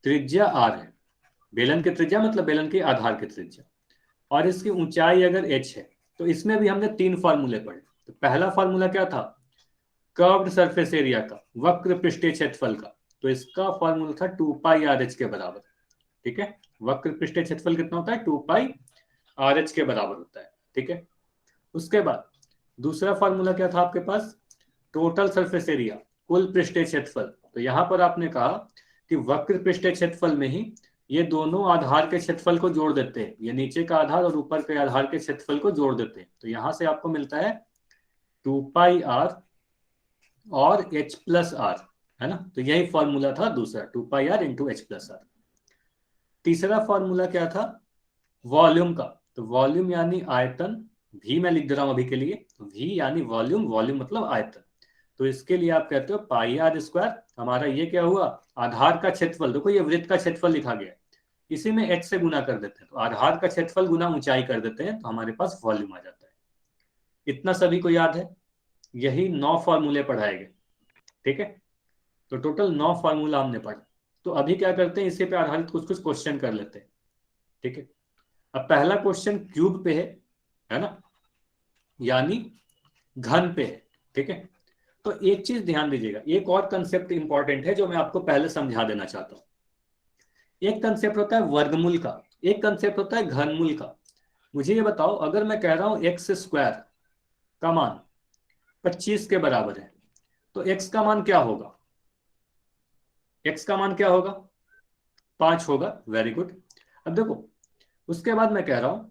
त्रिज्या आर है। बेलन की त्रिज्या मतलब बेलन के आधार की त्रिज्या, और इसकी ऊंचाई अगर एच है, तो इसमें भी हमने तीन फॉर्मूले पढ़े। तो पहला फॉर्मूला क्या था? कर्व्ड सरफेस एरिया का, वक्र पृष्ठीय क्षेत्रफल का, तो इसका फॉर्मूला था 2 पाई आर एच के बराबर, ठीक है। वक्र पृष्ठीय क्षेत्रफल कितना होता है? 2 पाई आर एच के बराबर होता है, ठीक है। उसके बाद दूसरा फॉर्मूला क्या था आपके पास? टोटल सरफेस एरिया, कुल पृष्ठीय क्षेत्रफल। तो यहां पर आपने कहा कि वक्र पृष्ठीय क्षेत्रफल में ही ये दोनों आधार के क्षेत्रफल को जोड़ देते हैं, ये नीचे का आधार और ऊपर के आधार के क्षेत्रफल को जोड़ देते हैं। तो यहां से आपको मिलता है 2 पाई आर और h प्लस आर, है ना। तो यही फॉर्मूला था दूसरा, 2 pi r into h plus r. तीसरा फॉर्मूला क्या था? वॉल्यूम का। तो वॉल्यूम यानी आयतन, भी मैं लिख दे रहा हूं अभी के लिए, तो भी यानी वॉल्यूम, वॉल्यूम मतलब आयतन। तो इसके लिए आप कहते हो पाई आर स्क्वायर, हमारा ये क्या हुआ? आधार का क्षेत्रफल, देखो ये वृत्त का क्षेत्रफल लिखा गया है, इसी में h से गुना कर देते हैं, तो आधार का क्षेत्रफल गुना ऊंचाई कर देते हैं, तो हमारे पास वॉल्यूम आ जाता है। इतना सभी को याद है? यही 9 फॉर्मूले पढ़ाए गए, ठीक है। तो टोटल 9 फॉर्मूला हमने पढ़ा। तो अभी क्या करते हैं, इसी पे आधारित कुछ कुछ क्वेश्चन कर लेते हैं। ठीक है, अब पहला क्वेश्चन क्यूब पे है ना, यानी घन पे है। ठीक है, तो एक चीज ध्यान दीजिएगा, एक और कंसेप्ट इंपॉर्टेंट है जो मैं आपको पहले समझा देना चाहता हूं। एक कंसेप्ट होता है वर्गमूल का, एक कंसेप्ट होता है घनमूल का। मुझे ये बताओ, अगर मैं कह रहा हूं एक्स स्क्वायर का मान 25 के बराबर है, तो एक्स का मान क्या होगा? एक्स का मान क्या होगा? 5 होगा। Very good. अब देखो, उसके बाद मैं कह रहा हूं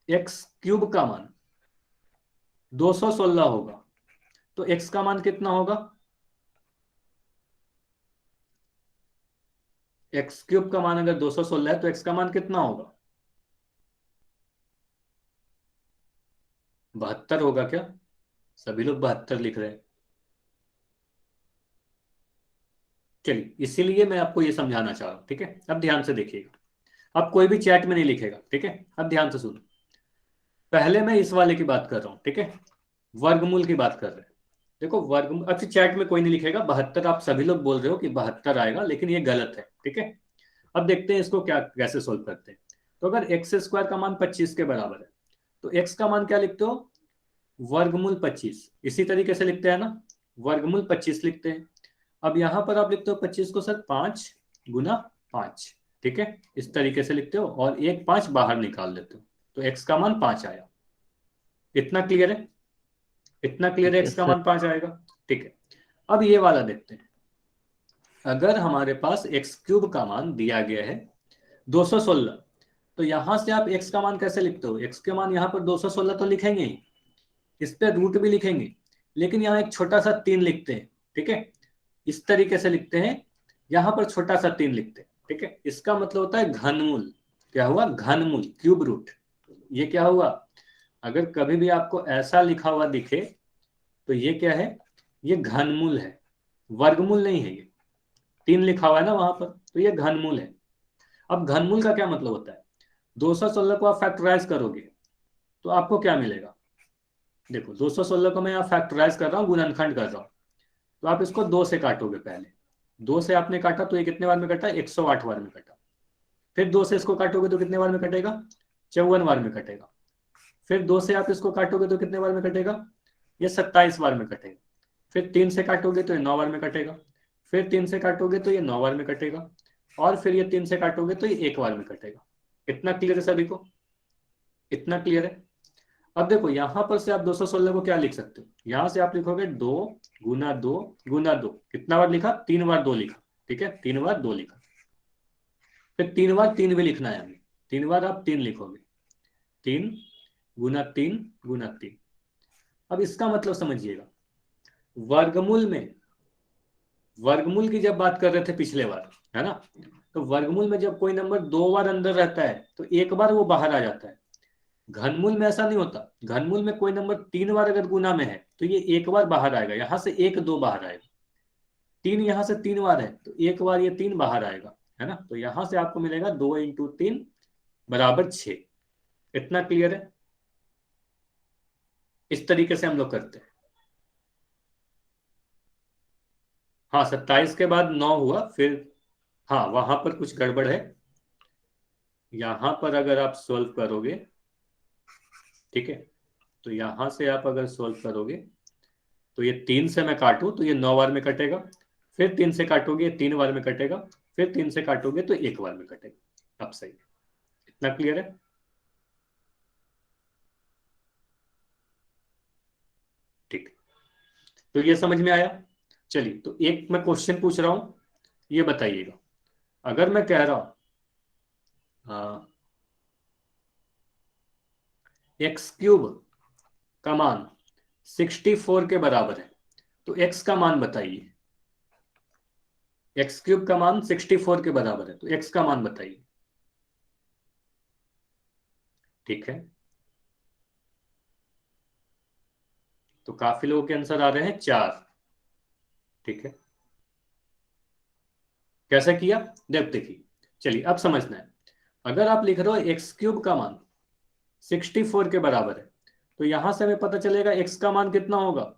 एक्स क्यूब का मान 216 होगा, तो एक्स का मान कितना होगा? एक्स क्यूब का मान अगर 216 है तो एक्स का मान कितना होगा? 72 होगा क्या? सभी लोग 72 लिख रहे हैं। चलिए, इसीलिए मैं आपको ये समझाना चाह रहा हूं। ठीक है, अब ध्यान से देखिएगा, अब कोई भी चैट में नहीं लिखेगा। ठीक है, अब ध्यान से सुनो। पहले मैं इस वाले की बात कर रहा हूं, ठीक है, वर्गमूल की बात कर रहे हैं। देखो वर्गमूल, अच्छा चैट में कोई नहीं लिखेगा 72, आप सभी लोग बोल रहे हो कि 72 आएगा, लेकिन ये गलत है। ठीक है, अब देखते हैं इसको क्या कैसे सोल्व करते हैं। तो अगर एक्स स्क्वायर का मान 25 के बराबर है, तो एक्स का मान क्या लिखते हो? वर्गमूल 25। इसी तरीके से लिखते हैं ना, वर्गमूल 25 लिखते हैं। अब यहां पर आप लिखते हो 25 को सर 5 गुना 5। ठीक है, इस तरीके से लिखते हो और एक 5 बाहर निकाल देते हो, तो एक्स का मान 5 आया। इतना क्लियर है? इतना क्लियर है, ठीक है एक्स का सर। मान 5 आएगा। ठीक है, अब ये वाला देखते हैं। अगर हमारे पास एक्स क्यूब का मान दिया गया है 216, तो यहां से आप एक्स का मान कैसे लिखते हो? एक्स के मान यहां पर 216 तो लिखेंगे ही, इस पे रूट भी लिखेंगे, लेकिन यहाँ एक छोटा सा 3 लिखते हैं। ठीक है, इस तरीके से लिखते हैं, यहां पर छोटा सा 3 लिखते हैं। ठीक है, इसका मतलब होता है घनमूल। क्या हुआ? घनमूल, क्यूब रूट। ये क्या हुआ? अगर कभी भी आपको ऐसा लिखा हुआ दिखे तो ये क्या है? ये घनमूल है, वर्गमूल नहीं है। ये 3 लिखा हुआ है ना वहां पर, तो ये घनमूल है। अब घनमूल का क्या मतलब होता है? 216 को आप फैक्टराइज करोगे तो आपको क्या मिलेगा? देखो 216 को मैं यहाँ फैक्टराइज कर रहा हूँ, गुणनखंड कर रहा हूँ, तो आप इसको 2 से काटोगे। पहले 2 से आपने काटा तो ये कितने बार में कटा? 108 बार में कटा। फिर 2 से इसको काटोगे तो कितने बार में कटेगा? 54 बार में कटेगा। फिर 2 से आप इसको काटोगे तो कितने बार में कटेगा? ये 27 बार में कटेगा। फिर 3 से काटोगे तो ये 9 बार में कटेगा। फिर 3 से काटोगे तो ये 9 बार में कटेगा। और फिर ये 3 से काटोगे तो ये 1 बार में कटेगा। इतना क्लियर है सभी को? इतना क्लियर है? अब देखो यहां पर से आप 216 को क्या लिख सकते हो? यहां से आप लिखोगे 2 गुना 2 गुना 2। कितना बार लिखा? 3 बार 2 लिखा। ठीक है, 3 बार 2 लिखा। फिर 3 बार 3 भी लिखना है हमें, 3 बार आप 3 लिखोगे। 3 गुना 3 गुना 3। अब इसका मतलब समझिएगा, वर्गमूल में, वर्गमूल की जब बात कर रहे थे पिछले बार, है ना, तो वर्गमूल में जब कोई नंबर 2 बार अंदर रहता है तो 1 बार वो बाहर आ जाता है। घनमूल में ऐसा नहीं होता। घनमूल में कोई नंबर 3 बार अगर गुना में है तो ये 1 बार बाहर आएगा, यहां से 1 2 बाहर आएगा। 3 यहां से 3 बार है तो 1 बार ये 3 बाहर आएगा, है ना, तो यहां से आपको मिलेगा 2 इंटू 3 बराबर 6। इतना क्लियर है? इस तरीके से हम लोग करते हैं। हाँ, 27 के बाद 9 हुआ, फिर हाँ वहां पर कुछ गड़बड़ है। यहां पर अगर आप सोल्व करोगे, ठीक है, तो यहां से आप अगर सोल्व करोगे तो ये 3 से मैं काटूं तो ये 9 बार में कटेगा। फिर 3 से काटोगे 3 बार में कटेगा। फिर 3 से काटोगे तो 1 बार में कटेगा। अब सही है? इतना क्लियर है? ठीक, तो ये समझ में आया? चलिए, तो एक मैं क्वेश्चन पूछ रहा हूं, ये बताइएगा। अगर मैं कह रहा हूं एक्स क्यूब का मान 64 के बराबर है, तो एक्स का मान बताइए। एक्स क्यूब का मान 64 के बराबर है, तो एक्स का मान बताइए। ठीक है, तो काफी लोगों के आंसर आ रहे हैं 4। ठीक है, कैसे किया? देखिए, चलिए अब समझना है। अगर आप लिख रहे हो एक्स क्यूब का मान 64 के बराबर है, तो यहां से हमें पता चलेगा एक्स का मान कितना होगा।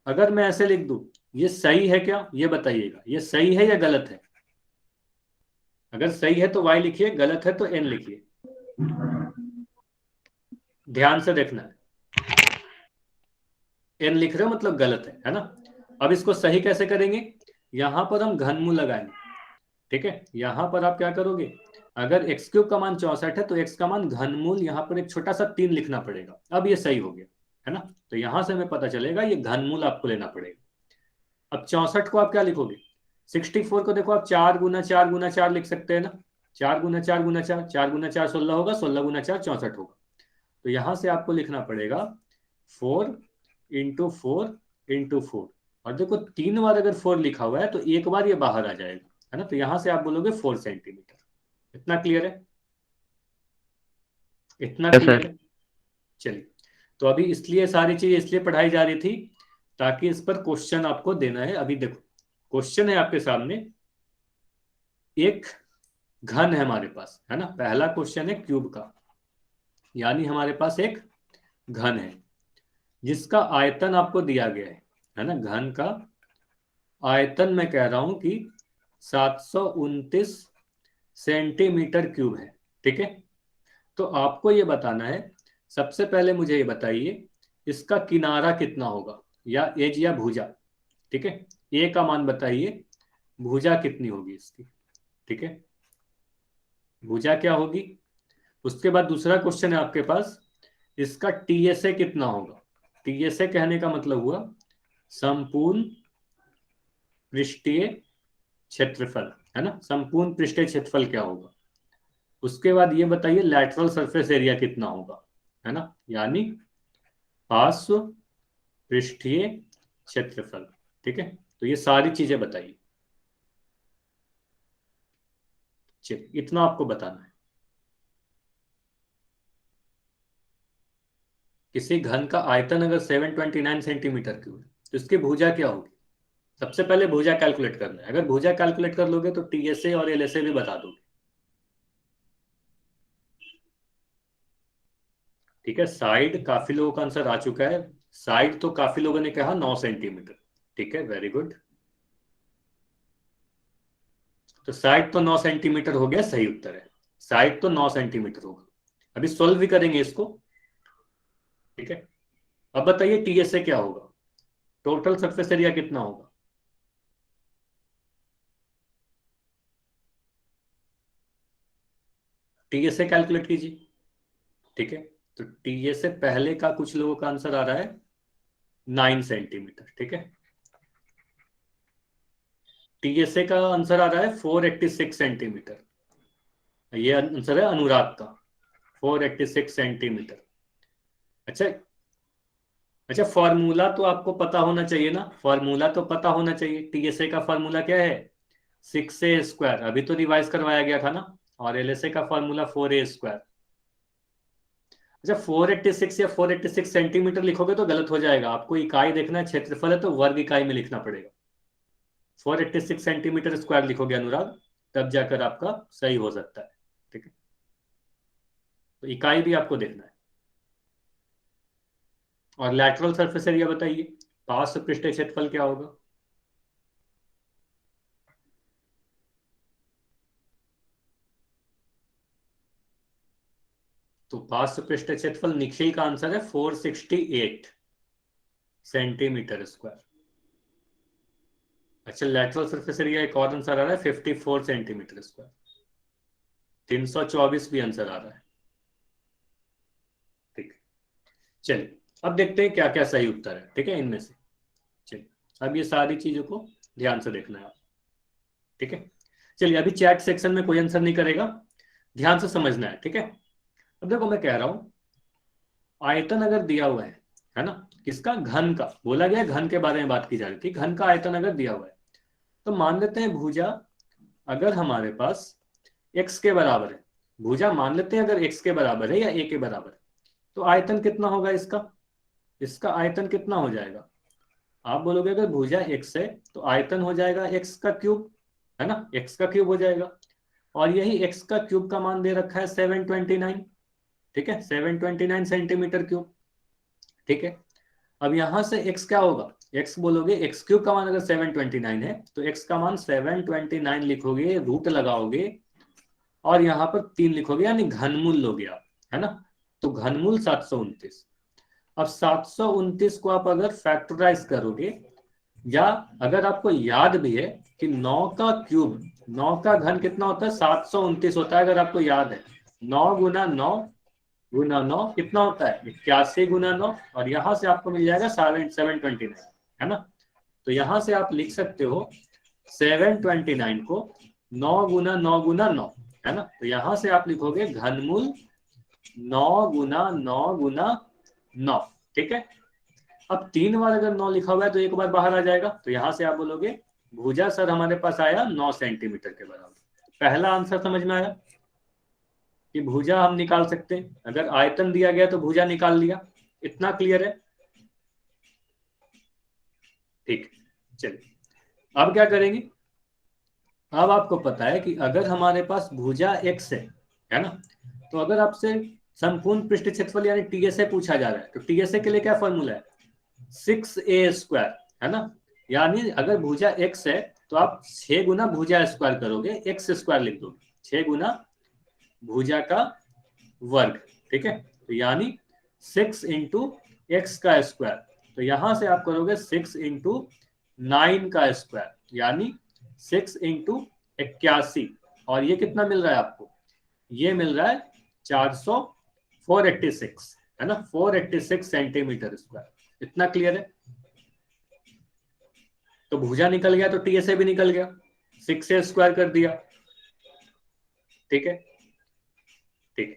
अगर मैं ऐसे लिख दूं ये सही है क्या, ये बताइएगा, ये सही है या गलत है? अगर सही है तो y लिखिए, गलत है तो n लिखिए। ध्यान से देखना है, n लिख रहे हो मतलब गलत है ना। अब इसको सही कैसे करेंगे, यहां पर हम घनमूल लगाएंगे, ठीक है। यहां पर आप क्या करोगे, अगर x क्यूब का मान 64 है तो x का मान घनमूल यहाँ पर एक छोटा सा 3 लिखना पड़ेगा। अब ये सही हो गया है ना, तो यहां से हमें पता चलेगा ये घनमूल आपको लेना पड़ेगा। अब 64 को आप क्या लिखोगे, 64 को देखो आप 4 गुना 4 गुना 4 लिख सकते हैं ना, 4 गुना 4 गुना 4, 4 गुना 4 16 होगा, 16 गुना 4 64 होगा। तो यहां से आपको लिखना पड़ेगा 4 इंटू 4 इंटू 4। और देखो 3 बार अगर 4 लिखा हुआ है तो एक बार ये बाहर आ जाएगा, है ना। तो यहां से आप बोलोगे 4 सेंटीमीटर। इतना क्लियर है, इतना यस क्लियर सर। है। चलिए, तो अभी इसलिए सारी चीजें इसलिए पढ़ाई जा रही थी ताकि इस पर क्वेश्चन आपको देना है। अभी देखो क्वेश्चन है आपके सामने, एक घन है हमारे पास, है ना। पहला क्वेश्चन है क्यूब का, यानी हमारे पास एक घन है जिसका आयतन आपको दिया गया है ना। घन का आयतन मैं कह रहा हूं कि 729 सेंटीमीटर क्यूब है, ठीक है। तो आपको ये बताना है, सबसे पहले मुझे ये बताइए इसका किनारा कितना होगा, या एज या भुजा, ठीक है। ए का मान बताइए, भुजा कितनी होगी इसकी, ठीक है। भुजा क्या होगी। उसके बाद दूसरा क्वेश्चन है आपके पास, इसका टीएसए कितना होगा। टीएसए कहने का मतलब हुआ संपूर्ण पृष्ठीय क्षेत्रफल, है ना। संपूर्ण पृष्ठीय क्षेत्रफल क्या होगा। उसके बाद ये बताइए लैटरल सरफेस एरिया कितना होगा, है ना, यानी पार्श्व पृष्ठीय क्षेत्रफल, ठीक है। तो ये सारी चीजें बताइए। चलिए, इतना आपको बताना है। किसी घन का आयतन अगर 729 सेंटीमीटर क्यूब है तो इसकी भुजा क्या होगी। सबसे पहले भुजा कैलकुलेट करना है, अगर भुजा कैलकुलेट कर लोगे तो टीएसए और एलएसए भी बता दोगे, ठीक है। साइड काफी लोगों का आंसर आ चुका है, साइड तो काफी लोगों ने कहा 9 सेंटीमीटर, ठीक है, वेरी गुड। तो साइड तो 9 सेंटीमीटर हो गया, सही उत्तर है, साइड तो 9 सेंटीमीटर होगा। अभी सोल्व भी करेंगे इसको, ठीक है। अब बताइए टीएसए क्या होगा, टोटल सरफेस एरिया कितना होगा। टीएसए कैलकुलेट कीजिए, ठीक है। तो टीएसए पहले का कुछ लोगों का आंसर आ रहा है 9 सेंटीमीटर, ठीक है। टीएसए का आंसर आ रहा है 486 सेंटीमीटर। ये आंसर है अनुराग का, 486 सेंटीमीटर। अच्छा, अच्छा फॉर्मूला तो आपको पता होना चाहिए ना, फॉर्मूला तो पता होना चाहिए। टीएसए का फॉर्मूला क्या है, 6a² अभी तो रिवाइज करवाया गया था ना। और एलएसए का फॉर्मूला 4a²। अच्छा 486 या 486 सेंटीमीटर लिखोगे तो गलत हो जाएगा, आपको इकाई देखना है, क्षेत्रफल है तो वर्ग इकाई में लिखना पड़ेगा। 486 सेंटीमीटर स्क्वायर लिखोगे अनुराग, तब जाकर आपका सही हो सकता है, ठीक है। तो इकाई भी आपको देखना है। और लैटरल सरफेस एरिया बताइए, पार्श्व पृष्ठीय क्षेत्रफल क्या होगा। तो पार्श्व पृष्ठीय क्षेत्रफल निखिल का आंसर है 468 सेंटीमीटर स्क्वायर। अच्छा लैटरल सरफेस एरिया एक और आंसर आ रहा है 54 सेंटीमीटर स्क्वायर। 324 भी आंसर आ रहा है, ठीक है। चलिए अब देखते हैं क्या क्या सही उत्तर है, ठीक है, इनमें से। चलिए अब ये सारी चीजों को ध्यान से देखना है आप, ठीक है। चलिए अभी चैट सेक्शन में कोई आंसर नहीं करेगा, ध्यान से समझना है, ठीक है। अब देखो मैं कह रहा हूं, आयतन अगर दिया हुआ है ना, किसका, घन का बोला गया, घन के बारे में बात की जा रही थी। घन का आयतन अगर दिया हुआ है तो मान लेते हैं भुजा अगर हमारे पास x के बराबर है, भुजा मान लेते हैं अगर x के बराबर है या a के बराबर है, तो आयतन कितना होगा इसका, इसका आयतन कितना हो जाएगा। आप बोलोगे अगर भुजा x है तो आयतन हो जाएगा x का क्यूब, है ना, x का क्यूब हो जाएगा। और यही x का क्यूब का मान दे रखा है 729, ठीक है, 729 सेंटीमीटर क्यूब, ठीक है। अब यहां से x क्या होगा, एक्स बोलोगे, एक्स क्यूब का मान अगर 729 है तो एक्स का मान 729 लिखोगे, रूट लगाओगे और यहाँ पर 3 लिखोगे, यानी घनमूल लोगे आप, है ना। तो घनमूल 729। अब 729 को आप अगर फैक्टराइज करोगे, या अगर आपको याद भी है कि 9 का क्यूब, 9 का घन कितना होता है, 729 होता है, अगर आपको याद है। 9 गुना 9 गुना 9 कितना होता है, 81 गुना 9, और यहां से आपको मिल जाएगा 729, है ना। तो यहां से आप लिख सकते हो 729 को 9 गुना 9 गुना 9, है ना। तो यहां से आप लिखोगे घनमूल 9 गुना 9 गुना 9, ठीक है। अब 3 बार अगर 9 लिखा हुआ है तो एक बार बाहर आ जाएगा, तो यहां से आप बोलोगे भुजा सर हमारे पास आया 9 सेंटीमीटर के बराबर। पहला आंसर समझ में आया कि भुजा हम निकाल सकते हैं, अगर आयतन दिया गया तो भुजा निकाल लिया। इतना क्लियर है? ठीक, चलिए अब क्या करेंगे। अब आपको पता है कि अगर हमारे पास भुजा x है ना, तो अगर आपसे संपूर्ण पृष्ठ क्षेत्रफल यानी टीएसए पूछा जा रहा है, तो टीएसए के लिए क्या फॉर्मूला है, 6a², है ना। यानी अगर भुजा x है तो आप 6 गुना भुजा स्क्वायर करोगे, एक्स स्क्वायर लिख दो, 6 गुना भुजा का वर्ग, ठीक है। तो यानी 6 इंटू एक्स का स्क्वायर, तो यहां से आप करोगे 6 इंटू 9 का स्क्वायर, यानी 6 इंटू 81, और ये कितना मिल रहा है आपको, ये मिल रहा है 486, है ना, 486 सेंटीमीटर स्क्वायर। इतना क्लियर है? तो भुजा निकल गया तो टीएसए भी निकल गया, 6a² कर दिया, ठीक है। ठीक है,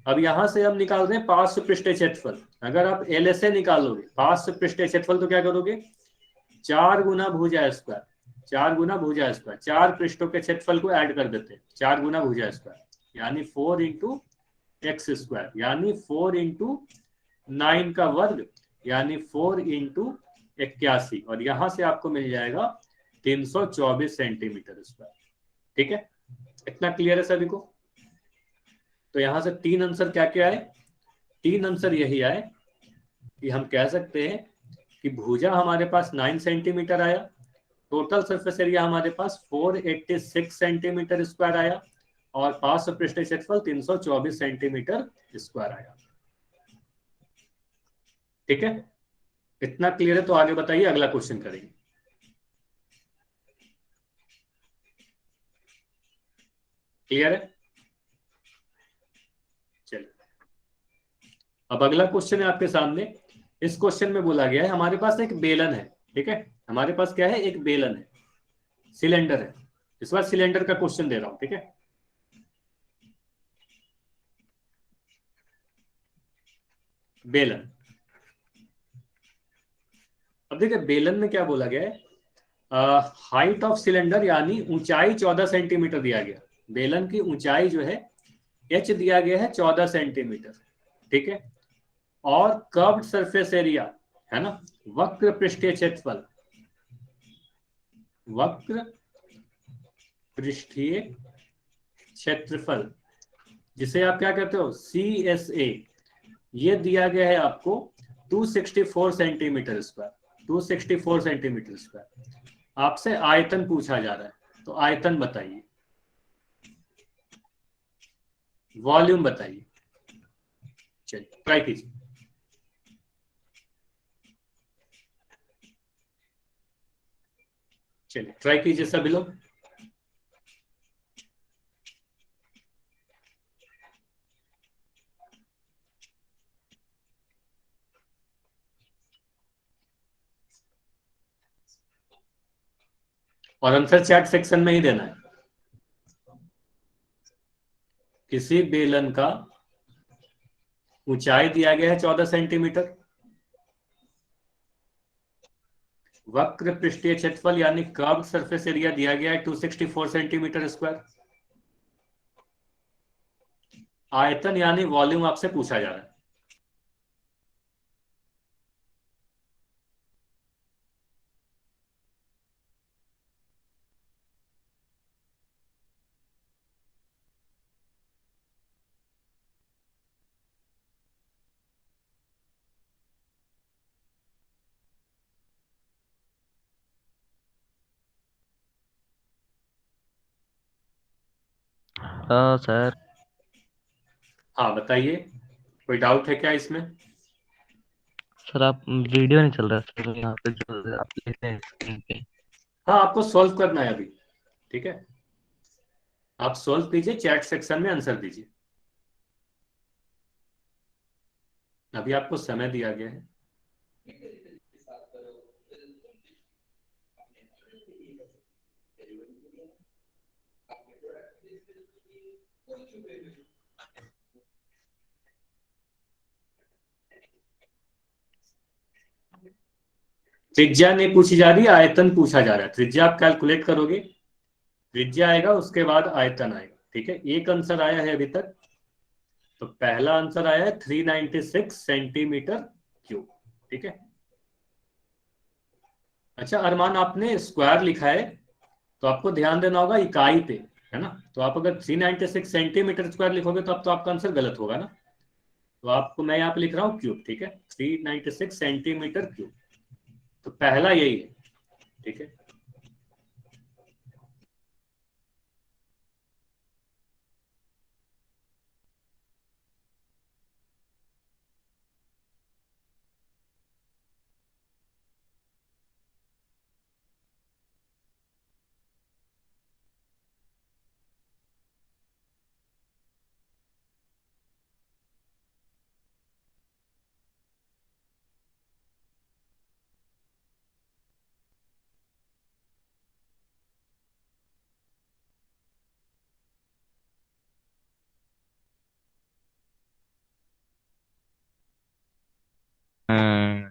अब यहां से हम निकाल रहे हैं पार्श्व पृष्ठीय क्षेत्रफल। अगर आप एलएसए निकालोगे पार्श्व पृष्ठीय क्षेत्रफल तो क्या करोगे, 4 गुना भुजा स्क्वायर, 4 गुना भुजा स्क्वायर, 4 पृष्ठों के क्षेत्रफल को ऐड कर देते हैं, 4 गुना भुजा स्क्वायर, यानी 4 इंटू एक्स स्क्वायर, यानी 4 इंटू 9 का वर्ग, यानी 4 इंटू 81, और यहां से आपको मिल जाएगा 324 सेंटीमीटर स्क्वायर, ठीक है। इतना क्लियर है सभी को? तो यहां से 3 आंसर क्या क्या आए, 3 आंसर यही आए कि हम कह सकते हैं कि भुजा हमारे पास 9 सेंटीमीटर आया, टोटल सरफेस एरिया हमारे पास 486 सेंटीमीटर स्क्वायर आया, और पार्श्व पृष्ठीय क्षेत्रफल 324 सेंटीमीटर स्क्वायर आया, ठीक है। इतना क्लियर है? तो आगे बताइए, अगला क्वेश्चन करेंगे। क्लियर है? चलिए अब अगला क्वेश्चन है आपके सामने। इस क्वेश्चन में बोला गया है हमारे पास एक बेलन है, ठीक है। हमारे पास क्या है, एक बेलन है, सिलेंडर है। इस बार सिलेंडर का क्वेश्चन दे रहा हूं, ठीक है। बेलन, अब देखिए बेलन में क्या बोला गया है, हाइट ऑफ सिलेंडर यानी ऊंचाई 14 सेंटीमीटर दिया गया। बेलन की ऊंचाई जो है एच दिया गया है 14 सेंटीमीटर, ठीक है। और कर्व्ड सरफेस एरिया, है ना, वक्र पृष्ठीय क्षेत्रफल, वक्र पृष्ठीय क्षेत्रफल, जिसे आप क्या कहते हो, CSA, ये दिया गया है आपको 264 सेंटीमीटर स्क्वायर, 264 सेंटीमीटर स्क्वायर। आपसे आयतन पूछा जा रहा है, तो आयतन बताइए, वॉल्यूम बताइए। चलिए ट्राई कीजिए। चलिए ट्राई कीजिए सभी लोग। और आंसर चैट सेक्शन में ही देना है। किसी बेलन का ऊंचाई दिया गया है 14 सेंटीमीटर, वक्र पृष्ठीय क्षेत्रफल यानी कर्व्ड सरफेस एरिया दिया गया है 264 सेंटीमीटर स्क्वायर, आयतन यानी वॉल्यूम आपसे पूछा जा रहा है। सर हाँ बताइए, कोई डाउट है क्या इसमें? सर आप वीडियो नहीं चल रहा है सर यहाँ पे जो आप लिख रहे हैं स्क्रीन पे। हाँ, आपको सॉल्व करना है अभी, ठीक है, आप सॉल्व कीजिए, चैट सेक्शन में आंसर दीजिए, अभी आपको समय दिया गया है। त्रिज्या नहीं पूछी जा रही, आयतन पूछा जा रहा है। त्रिज्या आप कैलकुलेट करोगे, त्रिज्या आएगा उसके बाद आयतन आएगा, ठीक है। एक आंसर आया है अभी तक, तो पहला आंसर आया है 396 सेंटीमीटर क्यूब, ठीक है। अच्छा अरमान, आपने स्क्वायर लिखा है, तो आपको ध्यान देना होगा इकाई पे, है ना। तो आप अगर 396 सेंटीमीटर स्क्वायर लिखोगे तो अब तो आपका आंसर गलत होगा ना। तो आपको मैं यहाँ पे लिख रहा हूँ क्यूब, ठीक है, 396 सेंटीमीटर क्यूब, तो पहला यही है, ठीक है। हम्म।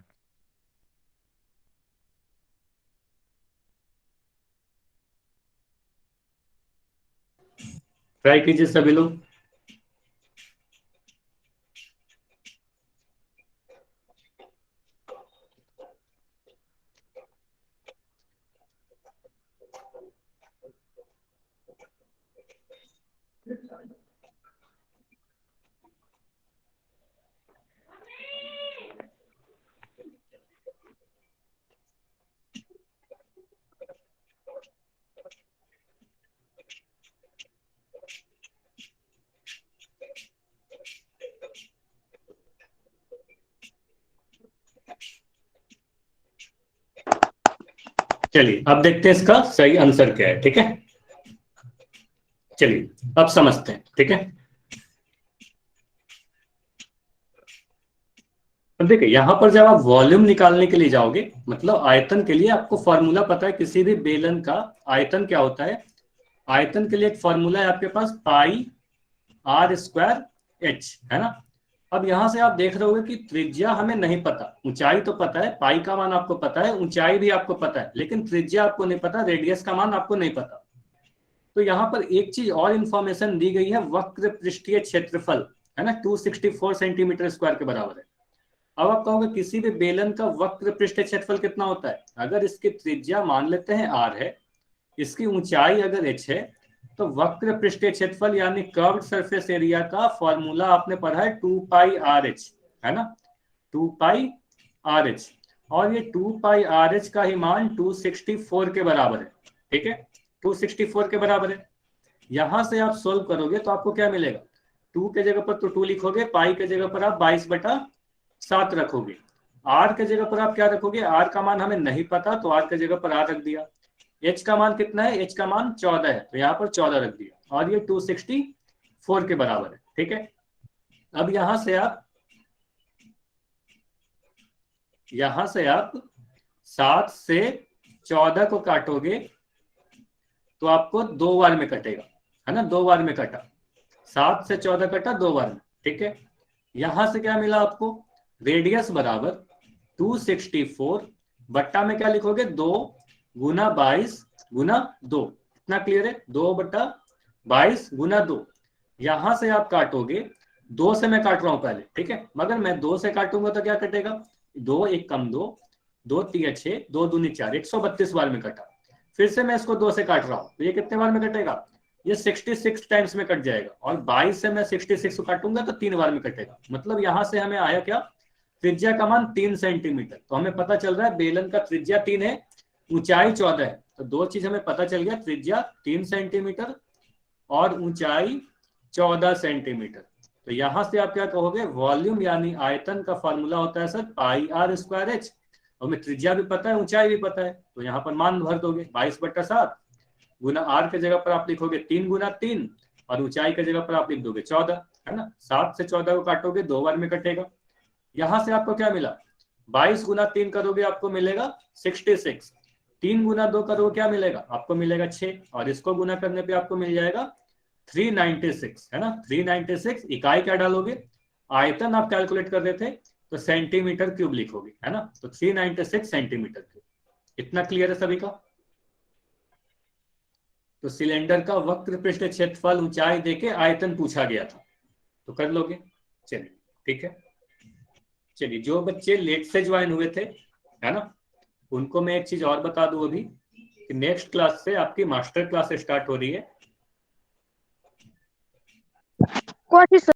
ट्राई कीजिए सभी लोग। चलिए अब देखते हैं इसका सही आंसर क्या है, ठीक है। चलिए अब समझते हैं, ठीक है। अब देखिए यहां पर जब आप वॉल्यूम निकालने के लिए जाओगे, मतलब आयतन के लिए आपको फॉर्मूला पता है, किसी भी बेलन का आयतन क्या होता है। आयतन के लिए एक फॉर्मूला है आपके पास, पाई आर स्क्वायर एच, है ना। अब यहां से आप देख रहे होगे कि त्रिज्या हमें नहीं पता, ऊंचाई तो पता है, पाई का मान आपको पता है, ऊंचाई भी आपको पता है, लेकिन त्रिज्या आपको नहीं पता, रेडियस का मान आपको नहीं पता। तो यहाँ पर एक चीज और इंफॉर्मेशन दी गई है, वक्र पृष्ठीय क्षेत्रफल, है ना, 264 सेंटीमीटर स्क्वायर के बराबर है। अब आप कहोगे किसी भी बेलन का वक्र पृष्ठीय क्षेत्रफल कितना होता है। अगर इसकी त्रिज्या मान लेते हैं आर है, इसकी ऊंचाई अगर एच है, तो वक्र पृष्ठीय क्षेत्रफल यानी कर्व्ड सरफेस एरिया का फॉर्मूला आपने पढ़ा है 2 पाई आर एच, है ना, 2 पाई आर एच। और ये 2 पाई आर एच का ही मान 264 के बराबर है, ठीक है, 264 के बराबर है। यहां से आप सोल्व करोगे तो आपको क्या मिलेगा, 2 के जगह पर तो 2 लिखोगे, पाई के जगह पर आप 22/7 रखोगे, आर के जगह पर आप क्या रखोगे, आर का मान हमें नहीं पता तो आर के जगह पर आर रख दिया। एच का मान कितना है, एच का मान 14 है, तो यहाँ पर 14 रख दिया, और ये 264 के बराबर है, ठीक है। अब यहां से आप 7 से 14 को काटोगे तो आपको 2 बार में कटेगा, है ना, 2 बार में कटा, 7 से 14 कटा 2 बार में, ठीक है। यहां से क्या मिला आपको, रेडियस बराबर 264 बट्टा में क्या लिखोगे, 2 गुना 22 गुना 2, इतना क्लियर है, 2/22 गुना 2। यहां से आप काटोगे, 2 से मैं काट रहा हूं पहले, ठीक है, मगर मैं 2 से काटूंगा तो क्या कटेगा, 2 1 कम 2, 2 3 6, 2 दूनी 4, 132 बार में कटा। फिर से मैं इसको 2 से काट रहा हूं, तो ये कितने बार में कटेगा, ये 66 टाइम्स में कट जाएगा, और 22 से मैं 66 को काटूंगा तो 3 बार में कटेगा। मतलब यहां से हमें आया क्या, त्रिज्या का मान 3 सेंटीमीटर। तो हमें पता चल रहा है बेलन का त्रिज्या 3 है, ऊंचाई 14 है, तो 2 चीज हमें पता चल गया, त्रिज्या 3 सेंटीमीटर और ऊंचाई 14 सेंटीमीटर। तो यहां से आप क्या कहोगे, वॉल्यूम यानी आयतन का फॉर्मूला होता है sir pi R square H, और हमें त्रिज्या भी पता है, ऊंचाई भी पता है, तो यहाँ पर मान भर दोगे 22/7 गुना आर के जगह पर आप लिखोगे 3 गुना 3, और ऊंचाई के जगह पर आप लिख दोगे 14, है ना। 7 से 14 को काटोगे 2 बार में कटेगा। यहां से आपको क्या मिला, 22 गुना 3 करोगे आपको मिलेगा 66, 3 गुना 2 करोगे क्या मिलेगा, आपको मिलेगा 6, और इसको गुना करने पे आपको मिल जाएगा 396, है ना। 396 इकाई क्या डालोगे, आयतन आप कैलकुलेट कर रहे थे तो सेंटीमीटर क्यूब लिखोगे, है ना। तो 396 सेंटीमीटर क्यूब। इतना क्लियर है सभी का। तो सिलेंडर का वक्र पृष्ठ क्षेत्रफल ऊंचाई देके आयतन पूछा गया था, तो कर लोगे। चलिए ठीक है। चलिए जो बच्चे लेट से ज्वाइन हुए थे, है ना, उनको मैं एक चीज और बता दूं अभी कि नेक्स्ट क्लास से आपकी मास्टर क्लास स्टार्ट हो रही है। कौन सी